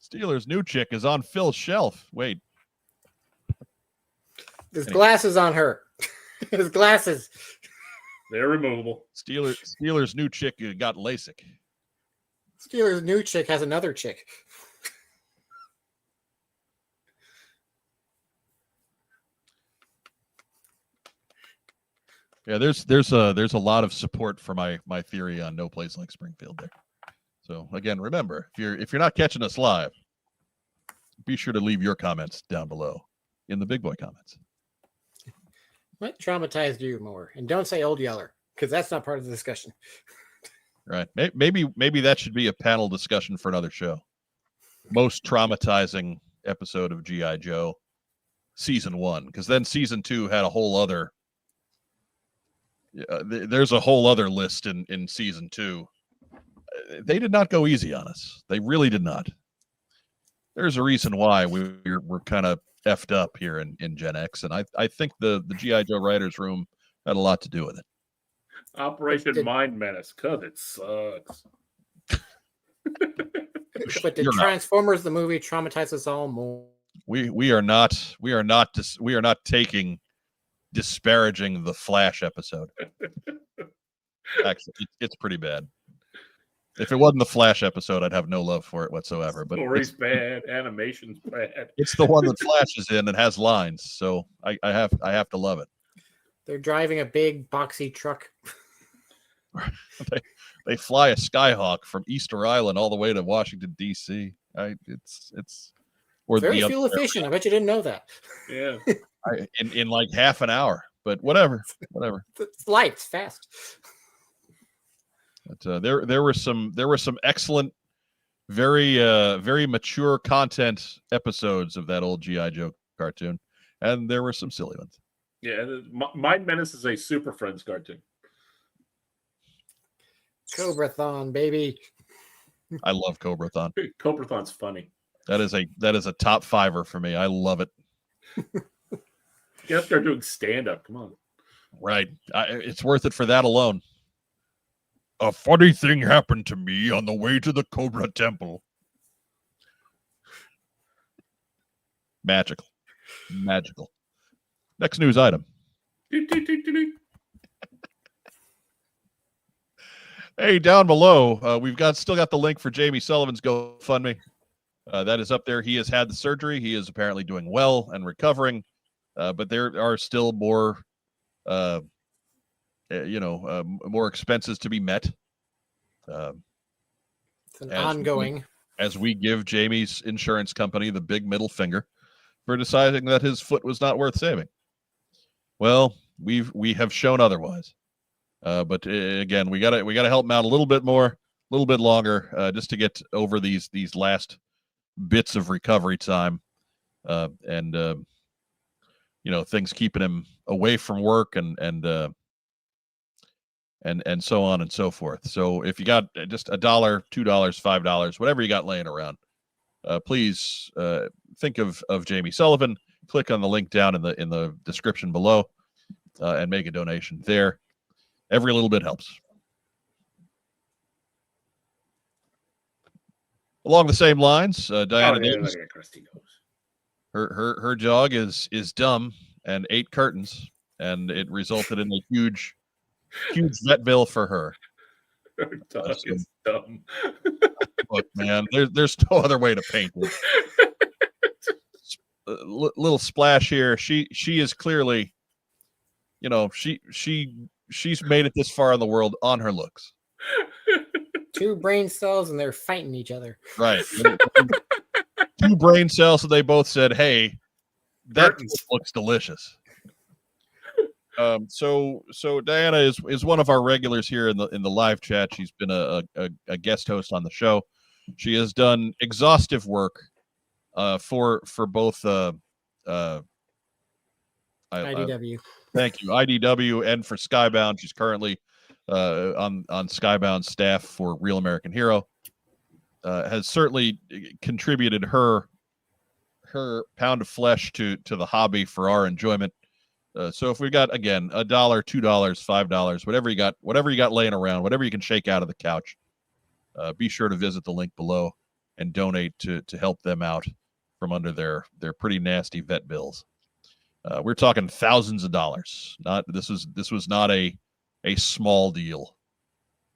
Steeler's new chick is on Phil's shelf. Wait. There's glasses on her. His glasses. They're removable. Steelers' new chick got LASIK. Steelers' new chick has another chick. Yeah, there's a lot of support for my theory on no place like Springfield there. So again, remember, if you're not catching us live, be sure to leave your comments down below in the Big Boy comments. What traumatized you more? And don't say Old Yeller, because that's not part of the discussion. Right. Maybe that should be a panel discussion for another show. Most traumatizing episode of G.I. Joe season 1, because then season 2 had a whole other there's a whole other list in season 2. They did not go easy on us. They really did not. There's a reason why we're kind of effed up here in Gen X, and I think the G.I. Joe writers' room had a lot to do with it. Operation Mind Menace, cause it sucks. But did Transformers the movie traumatize us all more? We are not taking disparaging the Flash episode. Actually, it's pretty bad. If it wasn't the Flash episode, I'd have no love for it whatsoever. But story's bad, animation's bad. It's the one that Flash is in and has lines, so I have to love it. They're driving a big boxy truck. They fly a Skyhawk from Easter Island all the way to Washington D.C. It's or very fuel efficient. I bet you didn't know that. Yeah, in like half an hour. But whatever. It's light, it's fast. But there were some excellent, very mature content episodes of that old G.I. Joe cartoon, and there were some silly ones. Yeah, Mind Menace is a Super Friends cartoon. Cobrathon, baby. I love Cobrathon. Cobrathon's funny. That is a top fiver for me. I love it. You have to start doing stand-up. Come on. Right. It's worth it for that alone. A funny thing happened to me on the way to the Cobra Temple. Magical. Next news item. Hey, down below, we've still got the link for Jamie Sullivan's GoFundMe. That is up there. He has had the surgery. He is apparently doing well and recovering, but there are still more, more expenses to be met. It's an ongoing. As we give Jamie's insurance company the big middle finger for deciding that his foot was not worth saving. Well, we have shown otherwise. But again, we gotta help him out a little bit more, a little bit longer, just to get over these last bits of recovery time, and things keeping him away from work and so on and so forth. So if you got just $1, $2, $5, whatever you got laying around, please think of Jamie Sullivan. Click on the link down in the description below, and make a donation there. Every little bit helps. Along the same lines, Diana Davis, her dog is dumb and ate curtains, and it resulted in a huge vet bill for her. Her dog is dumb. Look, man, there's no other way to paint it. Little splash here. She is clearly, she's made it this far in the world on her looks. 2 brain cells and they're fighting each other. Right. 2 brain cells, so they both said, "Hey, that looks delicious." So Diana is one of our regulars here in the live chat. She's been a guest host on the show. She has done exhaustive work for both IDW. Thank you, IDW, and for Skybound. She's currently on Skybound's staff for Real American Hero. Has certainly contributed her pound of flesh to the hobby for our enjoyment. So if we got, again, $1, $2, $5, whatever you got laying around, whatever you can shake out of the couch, be sure to visit the link below and donate to help them out from under their pretty nasty vet bills. We're talking thousands of dollars. This was not a a small deal.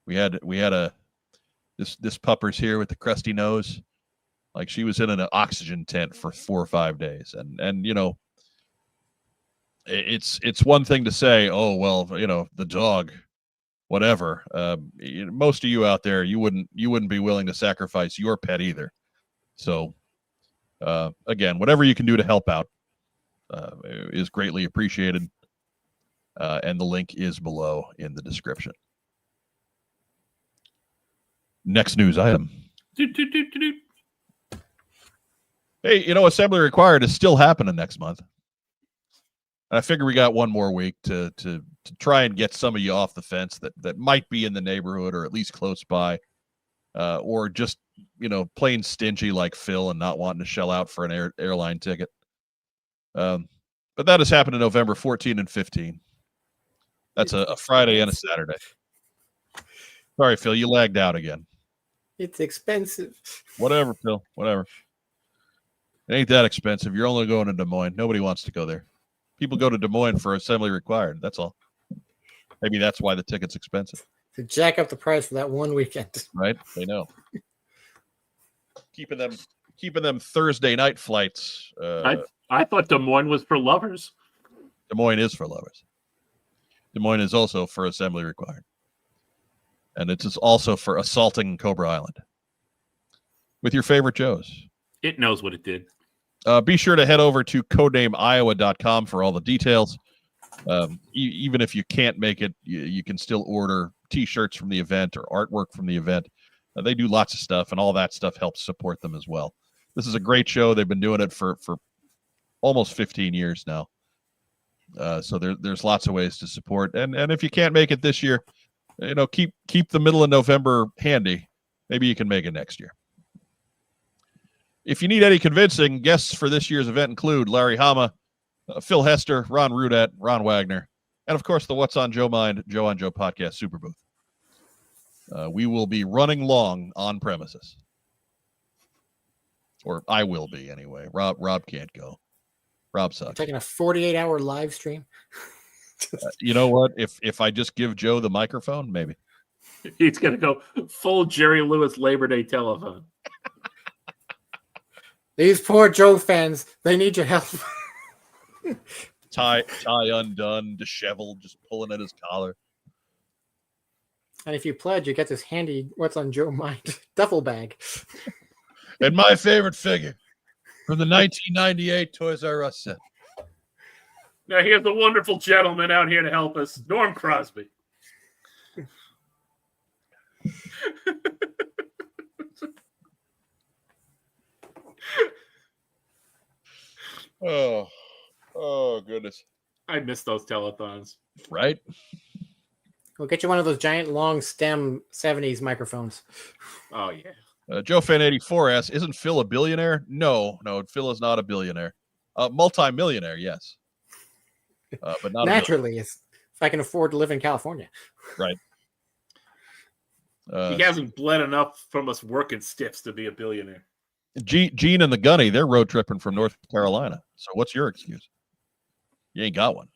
We had this pupper's here with the crusty nose, like she was in an oxygen tent for 4 or 5 days, and you know, it's one thing to say, oh well, you know, the dog, whatever. Most of you out there, you wouldn't be willing to sacrifice your pet either. So again, whatever you can do to help out is greatly appreciated. And the link is below in the description. Next news item. Hey, you know, assembly required is still happening next month. And I figure we got one more week to try and get some of you off the fence that might be in the neighborhood or at least close by, or just, you know, plain stingy like Phil and not wanting to shell out for an airline ticket. But that has happened in November 14 and 15. That's a Friday and a Saturday. Sorry, Phil, you lagged out again. It's expensive. Whatever, Phil, whatever. It ain't that expensive. You're only going to Des Moines. Nobody wants to go there. People go to Des Moines for assembly required. That's all. Maybe that's why the ticket's expensive. To jack up the price for that one weekend. Right? They know. Keeping them Thursday night flights. I thought Des Moines was for lovers. Des Moines is for lovers. Des Moines is also for assembly required. And it's also for assaulting Cobra Island. With your favorite Joes. It knows what it did. Be sure to head over to codenameiowa.com for all the details. Even if you can't make it, you can still order T-shirts from the event or artwork from the event. They do lots of stuff, and all that stuff helps support them as well. This is a great show. They've been doing it for almost 15 years now. So there's lots of ways to support. And if you can't make it this year, you know, keep the middle of November handy. Maybe you can make it next year. If you need any convincing, guests for this year's event include Larry Hama, Phil Hester, Ron Rudat, Ron Wagner, and of course the What's on Joe Mind, Joe on Joe podcast super booth. We will be running long on premises. Or I will be anyway. Rob can't go. Rob sucks. Taking a 48-hour live stream. You know what? If I just give Joe the microphone, maybe. He's going to go full Jerry Lewis Labor Day telephone. These poor Joe fans, they need your help. tie undone, disheveled, just pulling at his collar. And if you pledge, you get this handy What's on Joe Mind duffel bag. And my favorite figure from the 1998 Toys R Us set. Now here's the wonderful gentleman out here to help us, Norm Crosby. Oh goodness. I miss those telethons. Right? We'll get you one of those giant long stem 70s microphones. Oh yeah. Joe Fan 84 asks, isn't Phil a billionaire? No, Phil is not a billionaire. Multi-millionaire, yes. But not naturally, if I can afford to live in California. Right. He hasn't bled enough from us working stiffs to be a billionaire. Gene and the Gunny, they're road tripping from North Carolina. So what's your excuse? You ain't got one.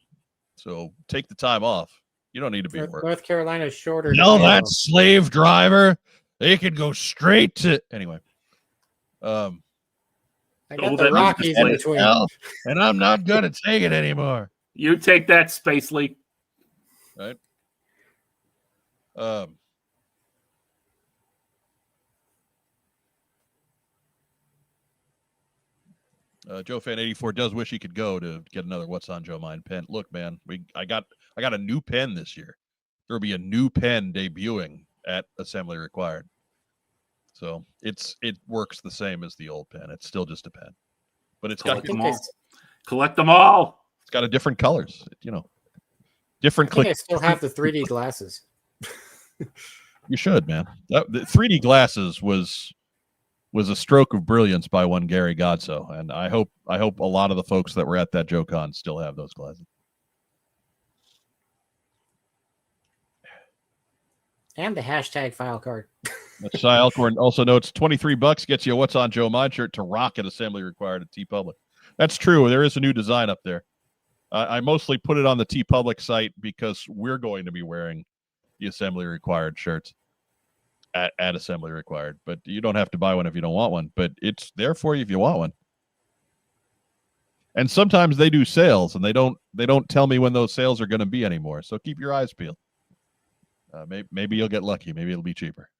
So take the time off. You don't need to be at work. North Carolina is shorter. No, that slave driver. They could go straight to anyway. I got the Rockies in between. And I'm not gonna take it anymore. You take that, Space League. Right. Joe Fan 84 does wish he could go to get another What's on Joe Mind pen. Look, man, I got a new pen this year. There will be a new pen debuting at Assembly Required. So it works the same as the old pen. It's still just a pen, but it's got collect them all. It's got a different colors, you know, different. I still have the 3D glasses. You should, man. The 3D glasses was a stroke of brilliance by one Gary Godso, and I hope a lot of the folks that were at that JoeCon still have those glasses. And the hashtag file card. Shai Alcorn also notes $23 gets you a What's on Joe Mind shirt to rock at Assembly Required at TeePublic. That's true. There is a new design up there. I mostly put it on the TeePublic site because we're going to be wearing the assembly required shirts at assembly required. But you don't have to buy one if you don't want one. But it's there for you if you want one. And sometimes they do sales, and they don't tell me when those sales are going to be anymore. So keep your eyes peeled. Maybe you'll get lucky. Maybe it'll be cheaper.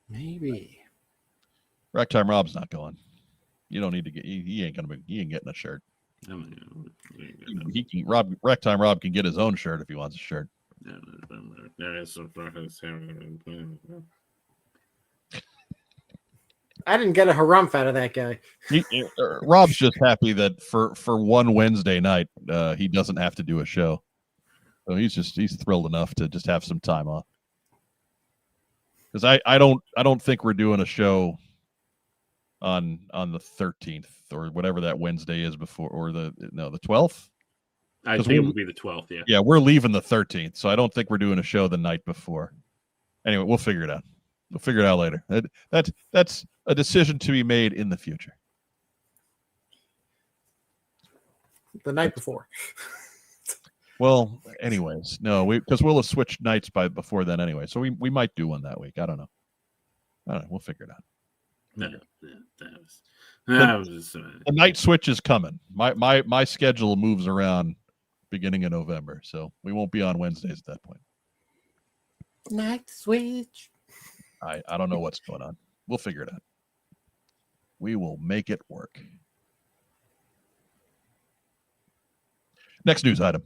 Maybe. Racktime Rob's not going. You don't need to get. He ain't getting a shirt. He can. Racktime Rob can get his own shirt if he wants a shirt. I didn't get a harumph out of that guy. Rob's just happy that for one Wednesday night, he doesn't have to do a show. So he's thrilled enough to just have some time off. Because I don't think we're doing a show on the 13th or whatever that Wednesday is before, or the 12th. I think it would be the 12th. Yeah. Yeah, we're leaving the 13th, so I don't think we're doing a show the night before. Anyway, we'll figure it out. We'll figure it out later. That's a decision to be made in the future. The night before. Well, anyways, no, because we'll have switched nights before then anyway. So we might do one that week. I don't know. We'll figure it out. The night switch is coming. My schedule moves around beginning of November, so we won't be on Wednesdays at that point. Night switch. I don't know what's going on. We'll figure it out. We will make it work. Next news item.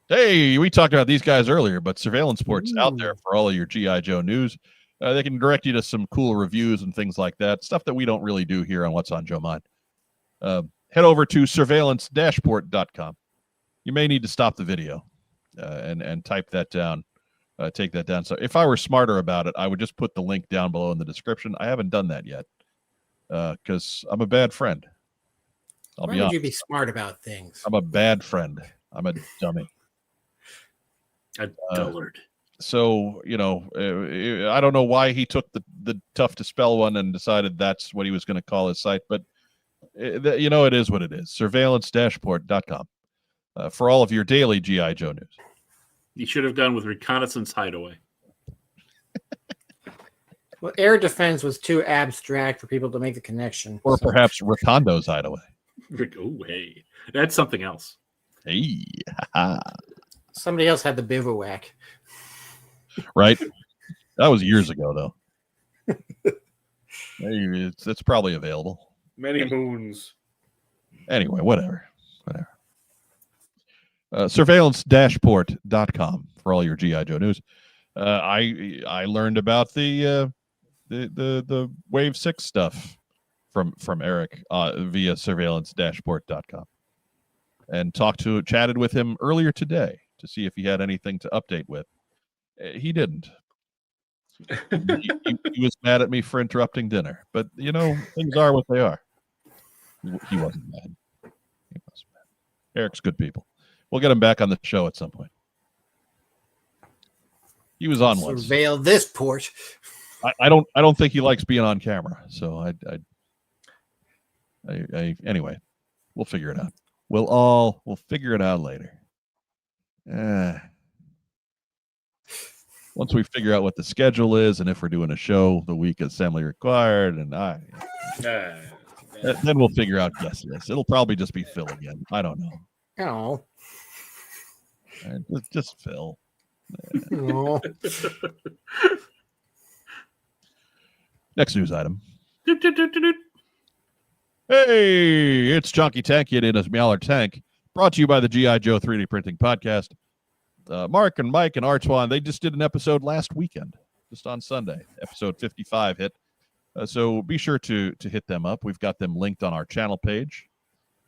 Hey, we talked about these guys earlier, but Surveillance Port's out there for all of your G.I. Joe news. They can direct you to some cool reviews and things like that, stuff that we don't really do here on What's on Joe Mind. Head over to surveillance-port.com. You may need to stop the video and type that down, take that down. So if I were smarter about it, I would just put the link down below in the description. I haven't done that yet because I'm a bad friend. Why would you be smart about things? I'm a bad friend. I'm a dummy. A dullard. So, I don't know why he took the tough to spell one and decided that's what he was going to call his site, but it is what it is. Surveillance-port.com for all of your daily G.I. Joe news. You should have gone with Reconnaissance Hideaway. Well, air defense was too abstract for people to make the connection. Or perhaps Recondo's Hideaway. Oh, hey. That's something else. Hey. Somebody else had the bivouac. Right? That was years ago, though. It's probably available. Many moons. Anyway, whatever. Surveillance-port.com for all your G.I. Joe news. I learned about the Wave 6 stuff from Eric via surveillance-port.com and chatted with him earlier today to see if he had anything to update with. He didn't. He was mad at me for interrupting dinner, but things are what they are. He wasn't mad. Eric's good people. We'll get him back on the show at some point. He was on once. Surveil this port. I don't think he likes being on camera. So anyway, we'll figure it out. We'll figure it out later. Once we figure out what the schedule is and if we're doing a show the week assembly required, and then we'll figure out guest list. It'll probably just be Phil again. I don't know. Oh, just Phil. oh. Next news item. Hey, it's Chonky Tank. It is Mallard Tank. Brought to you by the G.I. Joe 3D Printing Podcast. Mark and Mike and Artwan, they just did an episode last weekend, just on Sunday. Episode 55 hit. So be sure to hit them up. We've got them linked on our channel page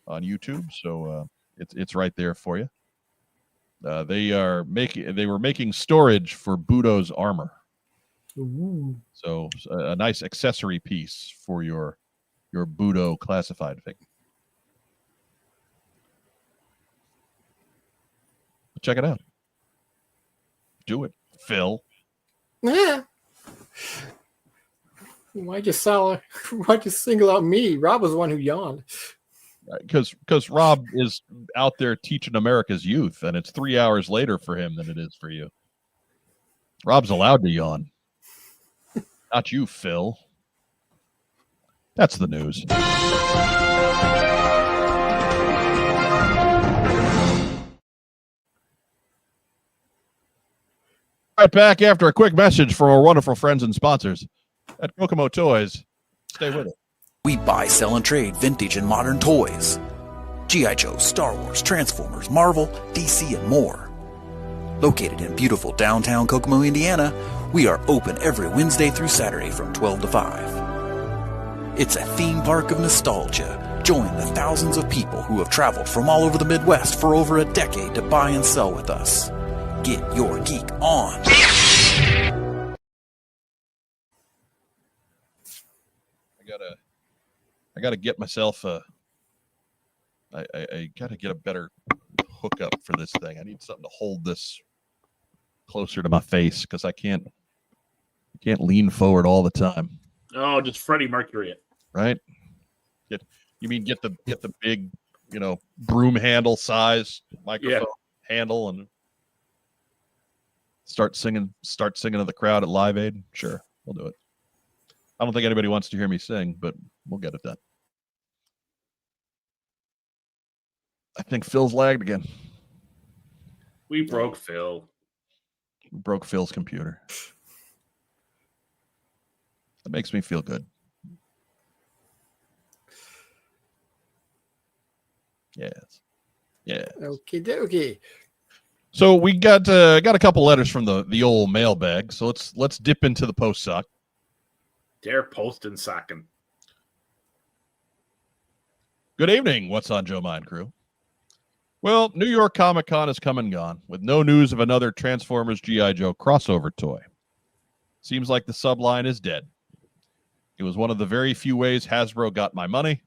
on YouTube, so it's right there for you. They were making storage for Budo's armor. Ooh. So a nice accessory piece for your Budo classified figure. Check it out. Do it, Phil. Yeah. Why'd you single out me? Rob was the one who yawned. Because Rob is out there teaching America's youth, and it's 3 hours later for him than it is for you. Rob's allowed to yawn. Not you, Phil. That's the news. Right back after a quick message from our wonderful friends and sponsors at Kokomo Toys. Stay with it. We buy, sell, and trade vintage and modern toys. G.I. Joe, Star Wars, Transformers, Marvel, DC, and more. Located in beautiful downtown Kokomo, Indiana, we are open every Wednesday through Saturday from 12 to 5. It's a theme park of nostalgia. Join the thousands of people who have traveled from all over the Midwest for over a decade to buy and sell with us. Get your geek on. I gotta get myself I gotta get a better hookup for this thing. I need something to hold this closer to my face because I can't lean forward all the time. Oh, just Freddie Mercury it. Right? Get the big, broom handle size microphone handle and start singing to the crowd at Live Aid. Sure, we'll do it. I don't think anybody wants to hear me sing, but we'll get it done. I think Phil's lagged again. We broke Phil. We broke Phil's computer. That makes me feel good. Yes. Yeah. Okie dokie. So we got a couple letters from the old mailbag. So let's dip into the post sock. Dare post and socking. Good evening. What's on Joe Mind Crew? Well, New York Comic Con has come and gone with no news of another Transformers G.I. Joe crossover toy. Seems like the subline is dead. It was one of the very few ways Hasbro got my money.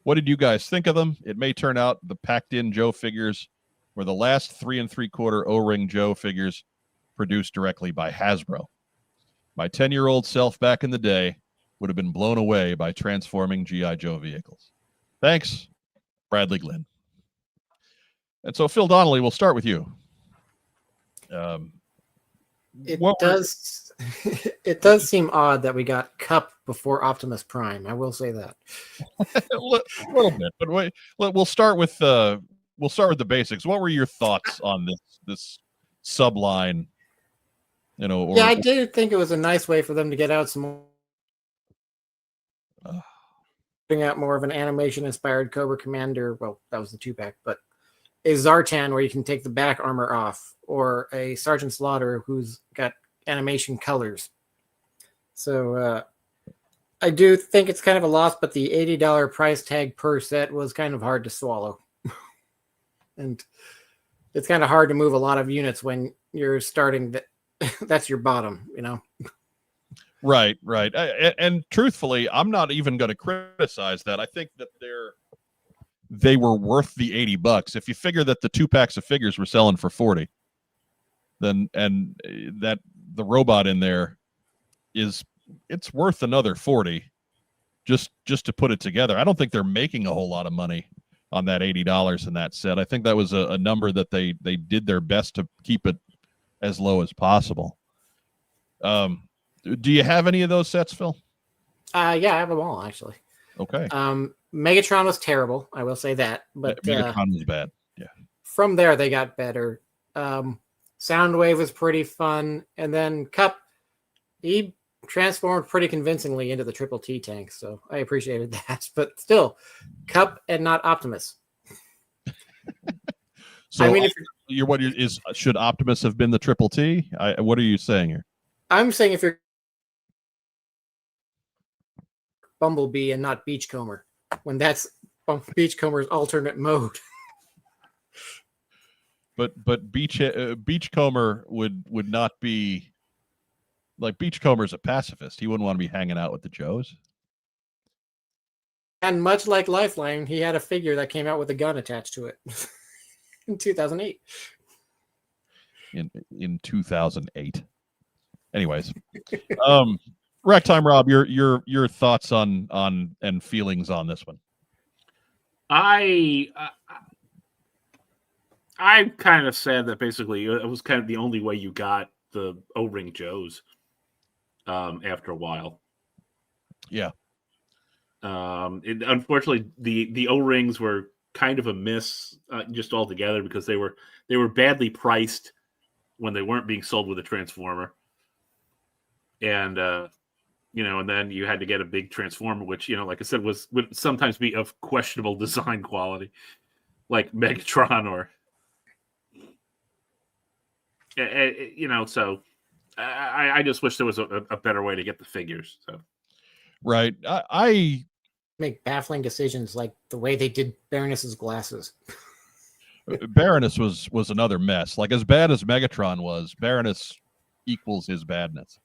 What did you guys think of them? It may turn out the packed-in Joe figures were the last 3 3/4 O-ring Joe figures produced directly by Hasbro. My 10-year-old self back in the day would have been blown away by transforming G.I. Joe vehicles. Thanks, Bradley Glynn. And so, Phil Donnelly, we'll start with you. It does seem odd that we got Cup before Optimus Prime. I will say that. A little bit, but wait. We'll start with the basics. What were your thoughts on this subline? I did think it was a nice way for them to get out some more. Bring out more of an animation-inspired Cobra Commander. Well, that was the 2-pack, but a Zartan where you can take the back armor off, or a Sergeant Slaughter who's got animation colors. So I do think it's kind of a loss, but the $80 price tag per set was kind of hard to swallow. And it's kind of hard to move a lot of units when you're starting that's your bottom, Right. And truthfully, I'm not even going to criticize that. I think that they were worth the $80. If you figure that the 2 packs of figures were selling for $40, then and that the robot in there it's worth another $40 just to put it together. I don't think they're making a whole lot of money on that $80 in that set. I think that was a number that they did their best to keep it as low as possible. Do you have any of those sets, Phil? Yeah, I have them all actually. Okay. Megatron was terrible, I will say that. But Megatron was bad. Yeah. From there, they got better. Soundwave was pretty fun, and then Cup, he transformed pretty convincingly into the Triple T tank, so I appreciated that. But still, Cup and not Optimus. So I mean, should Optimus have been the Triple T? What are you saying here? I'm saying if you're Bumblebee and not Beachcomber, when that's Beachcomber's alternate mode. But Beachcomber would not be like Beachcomber's a pacifist. He wouldn't want to be hanging out with the Joes. And much like Lifeline, he had a figure that came out with a gun attached to it in 2008. In 2008. Anyways, Rack Time Rob, your thoughts on and feelings on this one. I'm kind of sad that basically it was kind of the only way you got the O-ring Joes after a while. Yeah. Unfortunately, the O-rings were kind of a miss just altogether because they were badly priced when they weren't being sold with a transformer. And and then you had to get a big transformer, which, like I said, would sometimes be of questionable design quality, like Megatron or, so I just wish there was a better way to get the figures. So, right. I make baffling decisions like the way they did Baroness's glasses. Baroness was another mess. Like, as bad as Megatron was, Baroness equals his badness.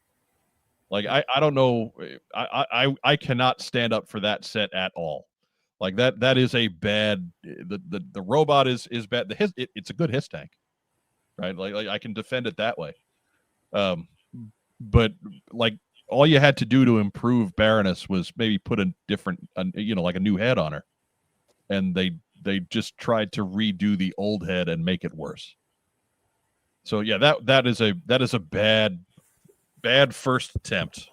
Like, I don't know. I cannot stand up for that set at all. Like, that is a bad. The robot is bad. It's a good hiss tank, right? Like I can defend it that way. But like, all you had to do to improve Baroness was maybe put a different, like a new head on her, and they just tried to redo the old head and make it worse. So yeah, that is a bad first attempt.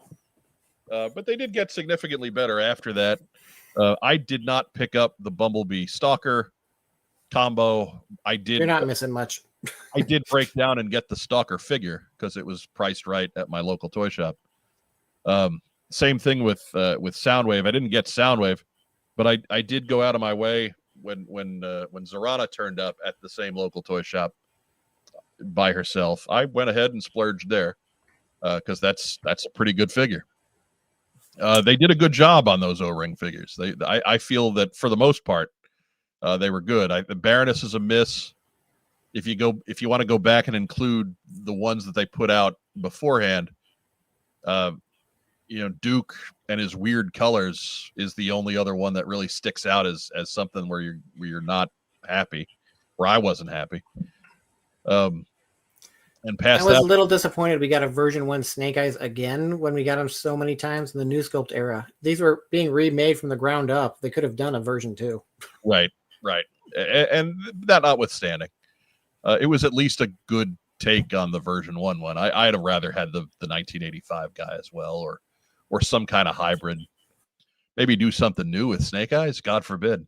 But they did get significantly better after that. I did not pick up the Bumblebee Stalker combo. You're not missing much. I did break down and get the Stalker figure because it was priced right at my local toy shop. Same thing with Soundwave. I didn't get Soundwave, but I did go out of my way when Zorana turned up at the same local toy shop by herself. I went ahead and splurged there because that's a pretty good figure. They did a good job on those O-ring figures. I feel that for the most part they were good. The Baroness is a miss. If you want to go back and include the ones that they put out beforehand, Duke and his weird colors is the only other one that really sticks out as something where you're not happy, where I wasn't happy. And past I was that, a little disappointed we got a version 1 Snake Eyes again when we got them so many times in the New Sculpt era. These were being remade from the ground up. They could have done a version 2. Right. And that notwithstanding, it was at least a good take on the version 1 one. I'd have rather had the 1985 guy as well, or some kind of hybrid. Maybe do something new with Snake Eyes, God forbid.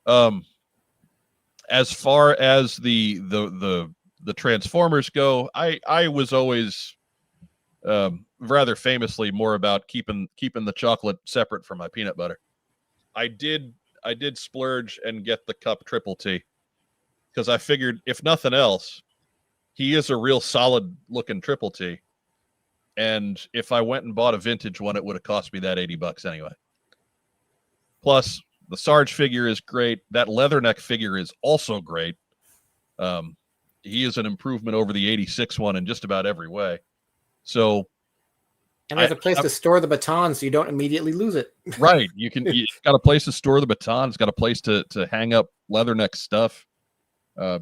As far as the Transformers go, I was always rather famously more about keeping the chocolate separate from my peanut butter. I did splurge and get the Cup Triple T because I figured, if nothing else, he is a real solid looking Triple T. And if I went and bought a vintage one, it would have cost me that $80 anyway. Plus, the Sarge figure is great. That Leatherneck figure is also great. He is an improvement over the 86 one in just about every way. So, and there's a place to store the baton so you don't immediately lose it. Right. You got a place to store the baton. It's got a place to hang up Leatherneck stuff.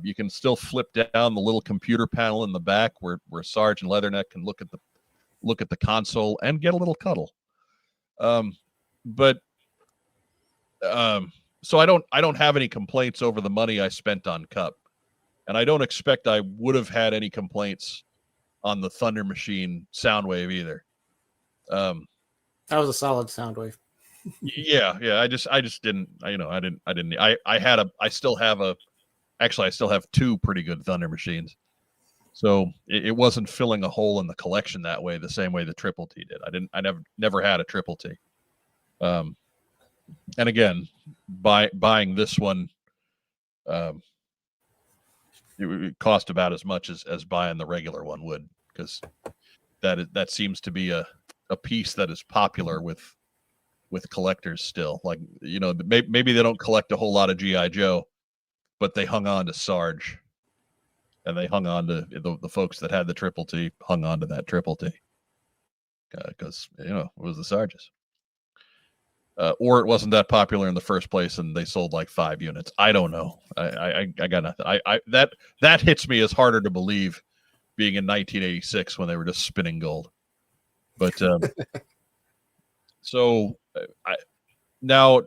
You can still flip down the little computer panel in the back where Sarge and Leatherneck can look at the console and get a little cuddle. So I don't have any complaints over the money I spent on Cup. And I don't expect I would have had any complaints on the Thunder Machine Soundwave either. That was a solid Soundwave. Yeah. I just didn't. I still have 2 pretty good Thunder Machines. So it wasn't filling a hole in the collection that way, the same way the Triple T did. I never had a Triple T. And again, buying this one, it cost about as much as buying the regular one would, because that seems to be a piece that is popular with collectors still. Like, maybe they don't collect a whole lot of G.I. Joe, but they hung on to Sarge, and they hung on to the folks that had the Triple T hung on to that Triple T because it was the Sarges. Or it wasn't that popular in the first place, and they sold like 5 units. I don't know. I got nothing. That hits me as harder to believe being in 1986 when they were just spinning gold. But now,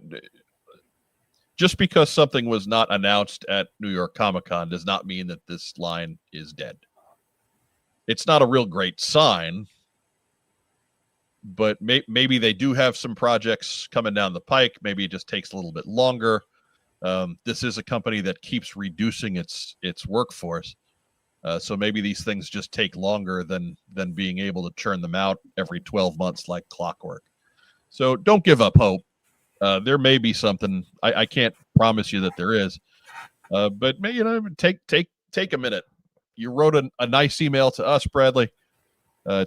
just because something was not announced at New York Comic Con does not mean that this line is dead. It's not a real great sign, but maybe they do have some projects coming down the pike. Maybe it just takes a little bit longer. This is a company that keeps reducing its workforce. So maybe these things just take longer than being able to churn them out every 12 months like clockwork. So don't give up hope. There may be something. I can't promise you that there is, but take a minute. You wrote a nice email to us, Bradley,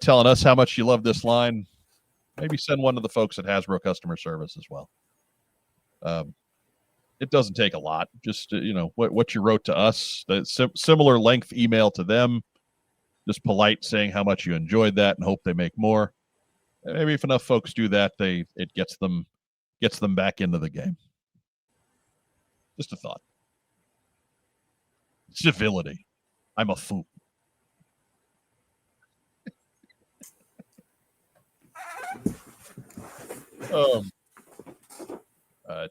telling us how much you love this line. Maybe send one to the folks at Hasbro customer service as well. It doesn't take a lot. Just what you wrote to us, the similar length email to them, just polite, saying how much you enjoyed that and hope they make more. And maybe if enough folks do that, it gets them back into the game. Just a thought. Civility. I'm a fool.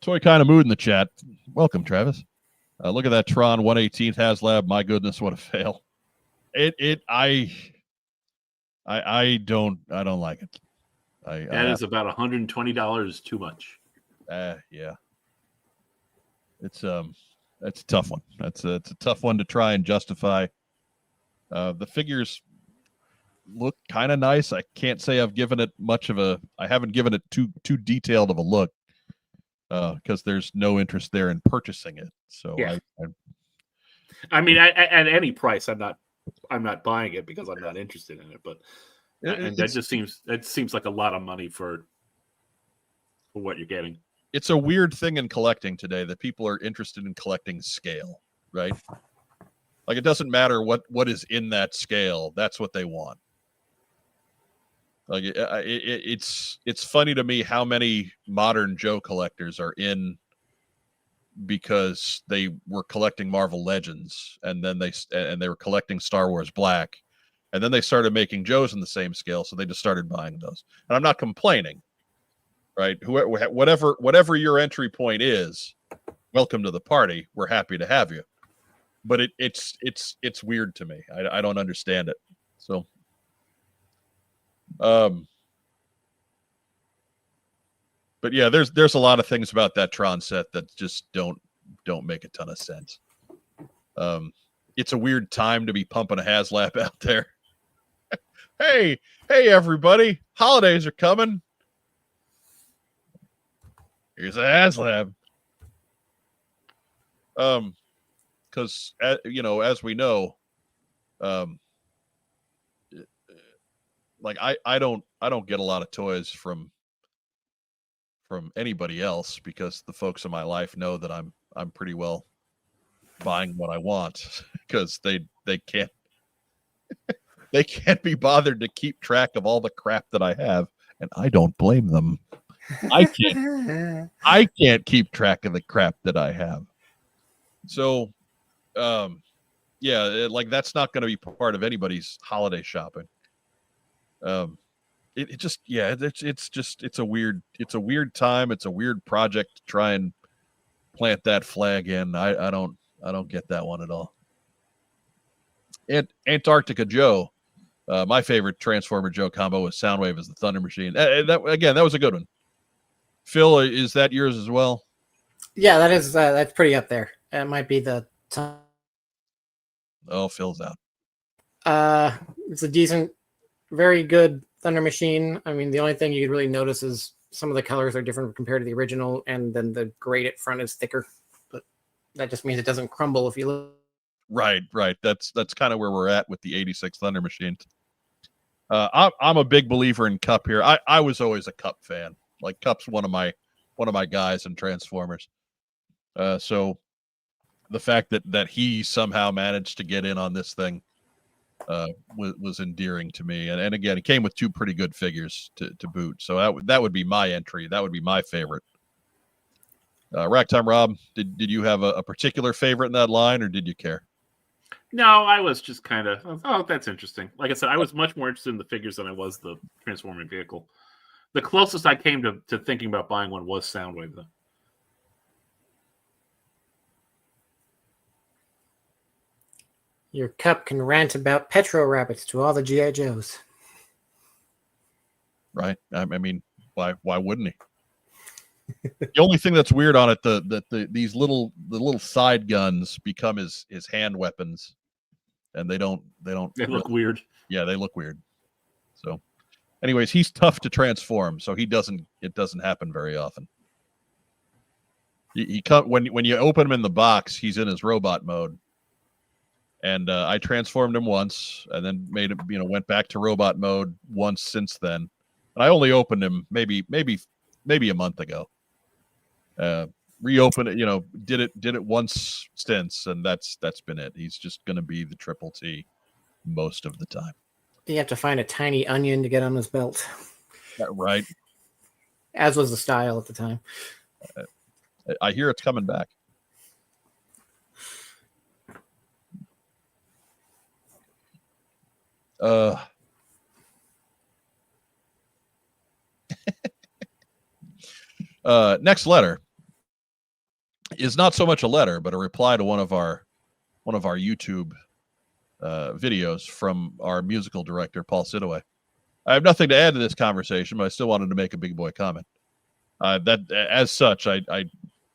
Toy kind of mood in the chat. Welcome, Travis. Look at that Tron 118th HasLab. My goodness, what a fail! I don't like it. That is about $120 too much. Yeah. It's a tough one. It's a tough one to try and justify. The figures look kind of nice. I can't say I've given it I haven't given it too detailed of a look because there's no interest there in purchasing it. So yeah. I mean, at any price, I'm not buying it because I'm not interested in it. But that seems like a lot of money for what you're getting. It's a weird thing in collecting today that people are interested in collecting scale, right? Like, it doesn't matter what is in that scale. That's what they want. Like, it's funny to me how many modern Joe collectors are in because they were collecting Marvel Legends and then they were collecting Star Wars Black, and then they started making Joes in the same scale, so they just started buying those. And I'm not complaining, right? Whatever your entry point is, welcome to the party. We're happy to have you. But it's weird to me. I don't understand it. So, but yeah, there's a lot of things about that Tron set that just don't make a ton of sense. It's a weird time to be pumping a HasLab out there. Hey, everybody! Holidays are coming. Here's a HasLab. Because as we know, like I don't get a lot of toys from anybody else because the folks in my life know that I'm pretty well buying what I want because they can't they can't be bothered to keep track of all the crap that I have, and I don't blame them. I can't keep track of the crap that I have. So like that's not going to be part of anybody's holiday shopping. It's a weird time. It's a weird project to try and plant that flag in. I don't get that one at all. And Antarctica Joe, my favorite Transformer Joe combo was Soundwave as the Thunder Machine. That was a good one. Phil, is that yours as well? Yeah, that's pretty up there. It might be the top. Oh, Phil's out. It's a decent, very good Thunder Machine. I mean, the only thing you could really notice is some of the colors are different compared to the original, and then the grade at front is thicker. But that just means it doesn't crumble if you look. Right. That's kind of where we're at with the 86 Thunder Machine. I'm a big believer in Cup here. I was always a Cup fan. Like, Cup's one of my guys in Transformers. So the fact that he somehow managed to get in on this thing was endearing to me. And again, it came with two pretty good figures to boot. So that would be my entry. That would be my favorite. Racktime Rob, did you have a particular favorite in that line, or did you care? No, I was just kind of, oh, that's interesting. Like I said, I was much more interested in the figures than I was the transforming vehicle. The closest I came to thinking about buying one was Soundwave, though. Your cup can rant about Petro Rabbits to all the G.I. Joes. Right? I mean, why wouldn't he? The only thing that's weird on it, these little side guns become his hand weapons, and they don't Look weird. Yeah, they look weird. So, anyways, he's tough to transform, so it doesn't happen very often. He when you open him in the box, he's in his robot mode. And I transformed him once, and then made him, went back to robot mode once since then. And I only opened him maybe a month ago. Reopened it, did it once since, and that's been it. He's just going to be the Triple T most of the time. You have to find a tiny onion to get on his belt. Right. As was the style at the time. I hear it's coming back. Next letter is not so much a letter, but a reply to one of our YouTube videos from our musical director, Paul Sidaway. I have nothing to add to this conversation, but I still wanted to make a big boy comment. That as such, I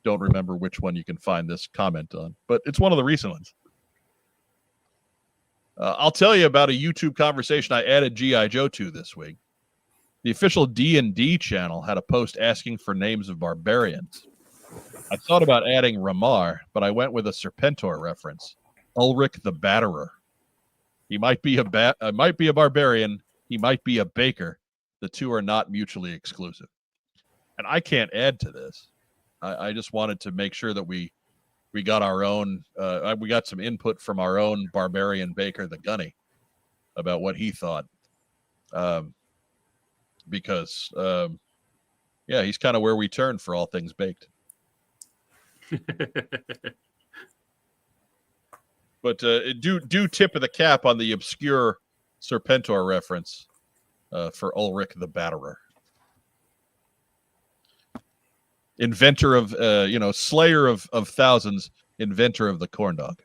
don't remember which one you can find this comment on, but it's one of the recent ones. I'll tell you about a YouTube conversation I added G.I. Joe to this week. The official D&D channel had a post asking for names of barbarians. I thought about adding Ramar, but I went with a Serpentor reference. Ulrich the Batterer. He might be a barbarian. He might be a baker. The two are not mutually exclusive. And I can't add to this. I just wanted to make sure that we got our own. We got some input from our own barbarian baker, the Gunny, about what he thought. Because he's kind of where we turn for all things baked. But do tip of the cap on the obscure Serpentor reference for Ulrich the Batterer. Inventor of, slayer of thousands, inventor of the corn dog.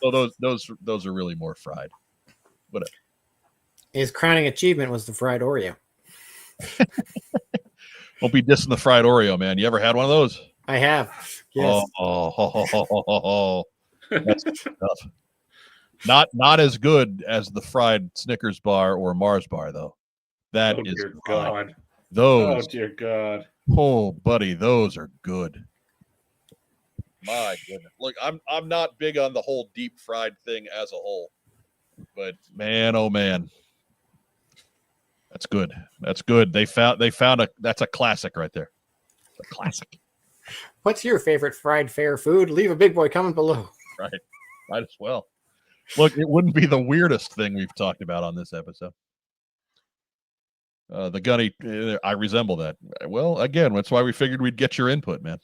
So those are really more fried. Whatever. His crowning achievement was the fried Oreo. Don't be dissing the fried Oreo, man. You ever had one of those? I have. Yes. That's tough. Not as good as the fried Snickers bar or Mars bar, though. That is dear God. Those. Oh dear God. Oh, buddy, those are good. My goodness. Look, I'm not big on the whole deep fried thing as a whole, but man, oh man, that's good. That's good. They found that's a classic right there. A classic. What's your favorite fried fair food? Leave a big boy comment below. Right. Might as well. Look, it wouldn't be the weirdest thing we've talked about on this episode. The Gunny, I resemble that. Well, again, that's why we figured we'd get your input, man.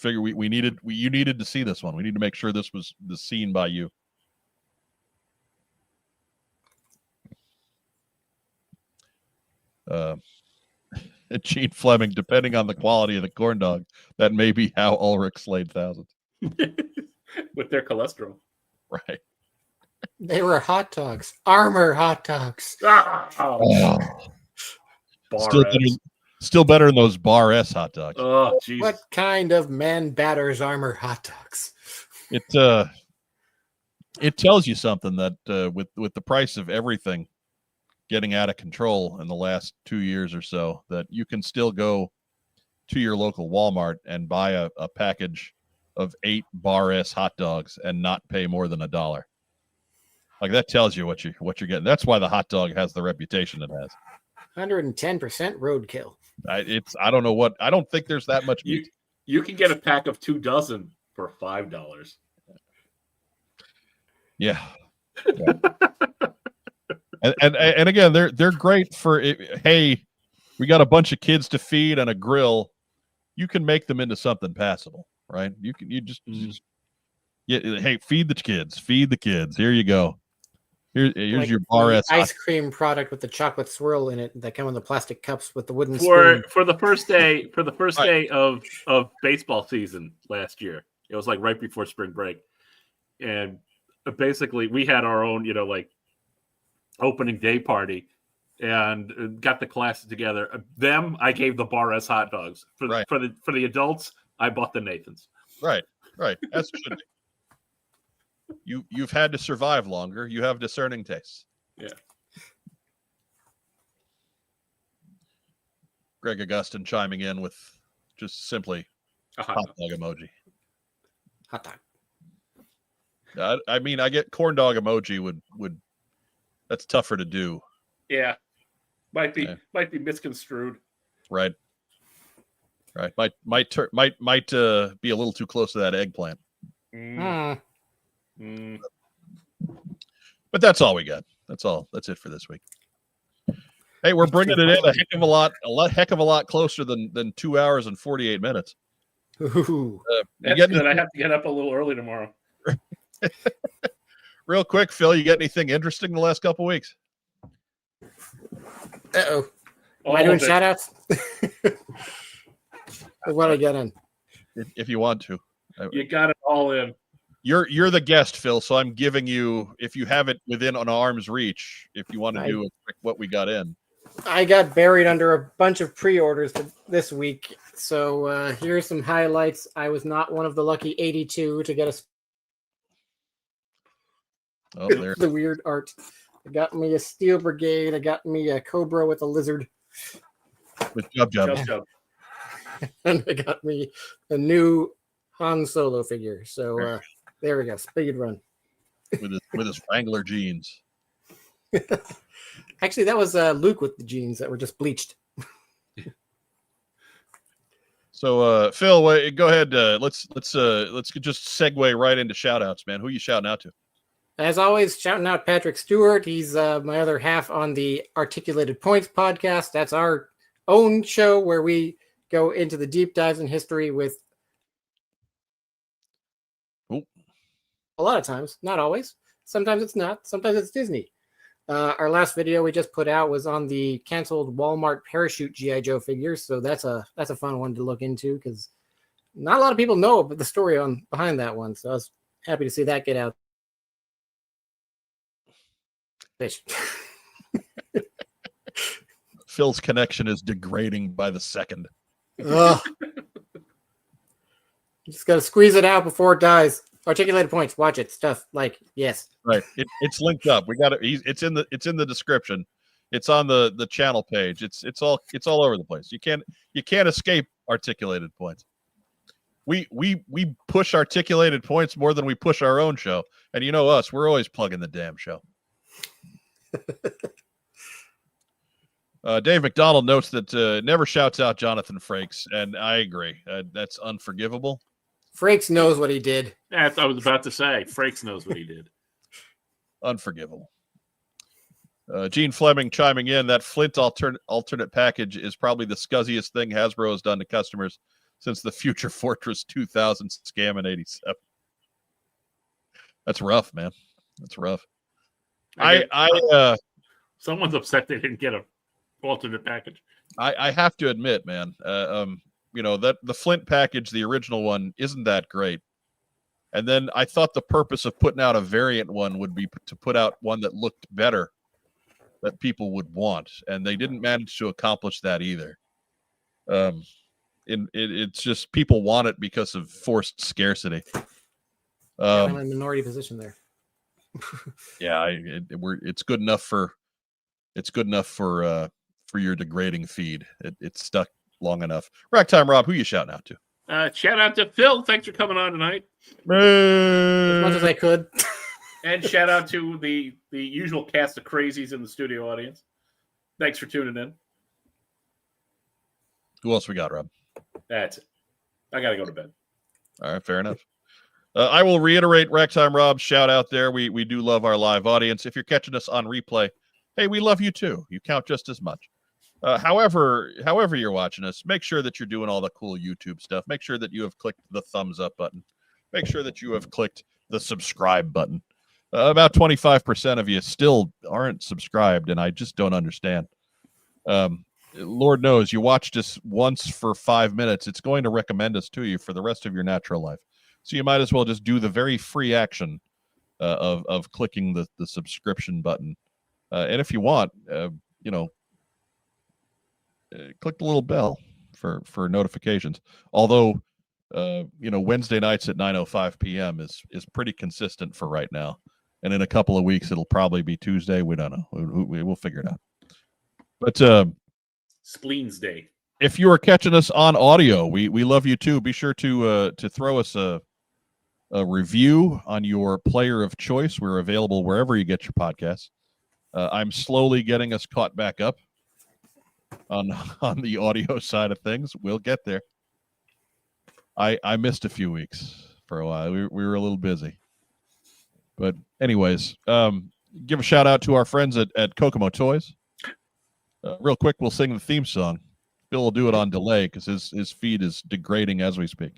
You needed to see this one. We need to make sure this was seen by you. Gene Fleming, depending on the quality of the corn dog, that may be how Ulrich slayed thousands. With their cholesterol. Right. They were hot dogs. Armor hot dogs. Oh. Still better than those Bar S hot dogs. Oh, Jesus. What kind of man batters armor hot dogs? It tells you something that with the price of everything getting out of control in the last 2 years or so, that you can still go to your local Walmart and buy a package of 8 Bar S hot dogs and not pay more than $1. Like, that tells you what you're getting. That's why the hot dog has the reputation it has. 110% roadkill. I don't know what. I don't think there's that much meat. You can get a pack of 2 dozen for $5. Yeah. and again, they're great for, hey, we got a bunch of kids to feed and a grill. you can make them into something passable, right? You just hey, feed the kids. Here you go. Here's Like your bar the ice cream product with the chocolate swirl in it that come in the plastic cups with the wooden spoon. For the first day day of baseball season last year. It was like right before spring break, and basically we had our own like opening day party, and got the classes together. I gave the Bar S hot dogs for the adults. I bought the Nathans. Right. As it should be. You've had to survive longer. You have discerning tastes. Yeah. Greg Augustin chiming in with just simply a hot dog emoji. Hot dog. I mean, I get corn dog emoji would that's tougher to do. Yeah. Might be misconstrued. Right. Might be a little too close to that eggplant. But that's all we got. That's it for this week. Hey, we're bringing it in a heck of a lot closer than 2 hours and 48 minutes. That's good. I have to get up a little early tomorrow. Real quick, Phil, you got anything interesting the last couple weeks? Am I doing shout outs? What I get in? If you want to. You got it all in. You're the guest, Phil, so I'm giving you, if you have it within an arm's reach, if you want to do what we got in. I got buried under a bunch of pre-orders this week, so here's some highlights. I was not one of the lucky 82 to get the weird art. I got me a Steel Brigade. I got me a Cobra with a lizard. With Jub. And I got me a new Han Solo figure. So there we go. Speed run. With his Wrangler jeans. Actually, that was Luke with the jeans that were just bleached. So Phil, go ahead. Let's just segue right into shout outs, man. Who are you shouting out to? As always, shouting out Patrick Stewart. He's my other half on the Articulated Points podcast. That's our own show where we go into the deep dives in history with a lot of times, not always. Sometimes it's not. Sometimes it's Disney. Our last video we just put out was on the canceled Walmart parachute G.I. Joe figures, so that's a fun one to look into because not a lot of people know about the story behind that one. So I was happy to see that get out. Phil's connection is degrading by the second. Just got to squeeze it out before it dies. Articulated Points. Watch it. Stuff like yes. Right. It's linked up. We got it. It's in the description. It's on the channel page. It's all over the place. You can't escape Articulated Points. We push Articulated Points more than we push our own show. And you know us, we're always plugging the damn show. Dave McDonald notes that never shouts out Jonathan Frakes, and I agree. That's unforgivable. Frakes knows what he did. Yeah, I was about to say. Frakes knows what he did. Unforgivable. Gene Fleming chiming in, that Flint alternate package is probably the scuzziest thing Hasbro has done to customers since the Future Fortress 2000 scam in 87. That's rough, man. That's rough. Someone's upset they didn't get an alternate package. I have to admit, man, that the Flint package, the original one, isn't that great. And then I thought the purpose of putting out a variant one would be to put out one that looked better, that people would want, and they didn't manage to accomplish that either. It's just people want it because of forced scarcity. I'm in a minority position there. Yeah, it's good enough for your degrading feed. It's stuck long enough. Ragtime Rob, who you shouting out to? Shout out to Phil. Thanks for coming on tonight. As much as I could. And shout out to the usual cast of crazies in the studio audience. Thanks for tuning in. Who else we got, Rob? That's it. I got to go to bed. All right, fair enough. I will reiterate Ragtime Rob's shout out there. We do love our live audience. If you're catching us on replay, hey, we love you too. You count just as much. However you're watching us, make sure that you're doing all the cool YouTube stuff. Make sure that you have clicked the thumbs up button. Make sure that you have clicked the subscribe button. About 25% of you still aren't subscribed, and I just don't understand. Lord knows, you watched us once for 5 minutes. It's going to recommend us to you for the rest of your natural life. So you might as well just do the very free action of clicking the subscription button. And if you want, click the little bell for notifications. Although, Wednesday nights at 9:05 p.m. is pretty consistent for right now. And in a couple of weeks, it'll probably be Tuesday. We don't know. We'll figure it out. But Spleens Day. If you are catching us on audio, we love you too. Be sure to throw us a review on your player of choice. We're available wherever you get your podcasts. I'm slowly getting us caught back up on the audio side of things. We'll get there. I missed a few weeks for a while. We were a little busy. But anyways, give a shout out to our friends at Kokomo Toys. Real quick, we'll sing the theme song. Bill will do it on delay because his feed is degrading as we speak.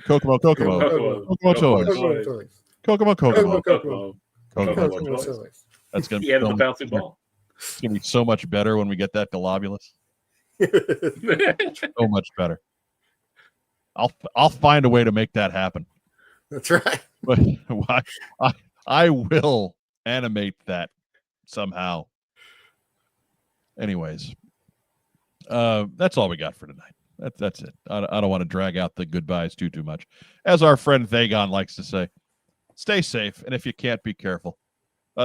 Kokomo Toys. Kokomo Toys. That's gonna be the bouncing ball. It's gonna be so much better when we get that globulus. So much better. I'll find a way to make that happen. That's right. But I will animate that somehow. Anyways, that's all we got for tonight. That's it. I don't want to drag out the goodbyes too much. As our friend Thagon likes to say, stay safe, and if you can't, be careful.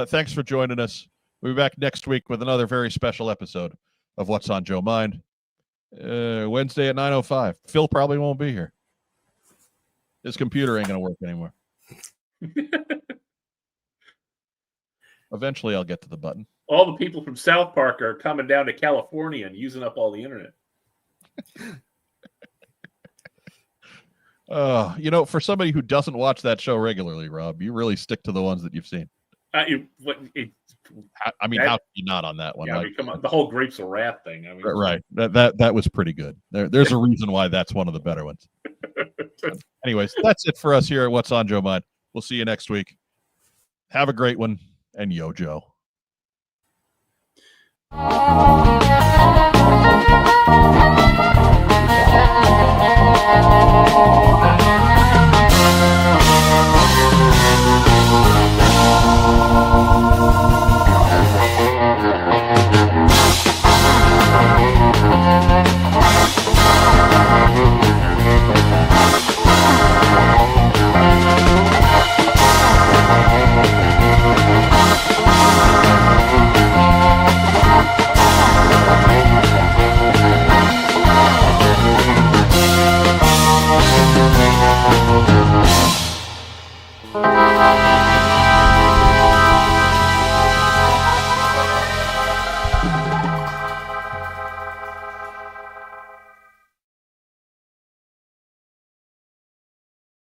Thanks for joining us. We'll be back next week with another very special episode of What's on Joe Mind. Wednesday at 9:05. Phil probably won't be here. His computer ain't going to work anymore. Eventually, I'll get to the button. All the people from South Park are coming down to California and using up all the internet. For somebody who doesn't watch that show regularly, Rob, you really stick to the ones that you've seen. How can you not on that one? Yeah, come on, the whole Grapes of Wrath thing. Right. That was pretty good. There's a reason why that's one of the better ones. Anyways, that's it for us here at What's on Joe Mind. We'll see you next week. Have a great one, and yo, Joe. Thank you.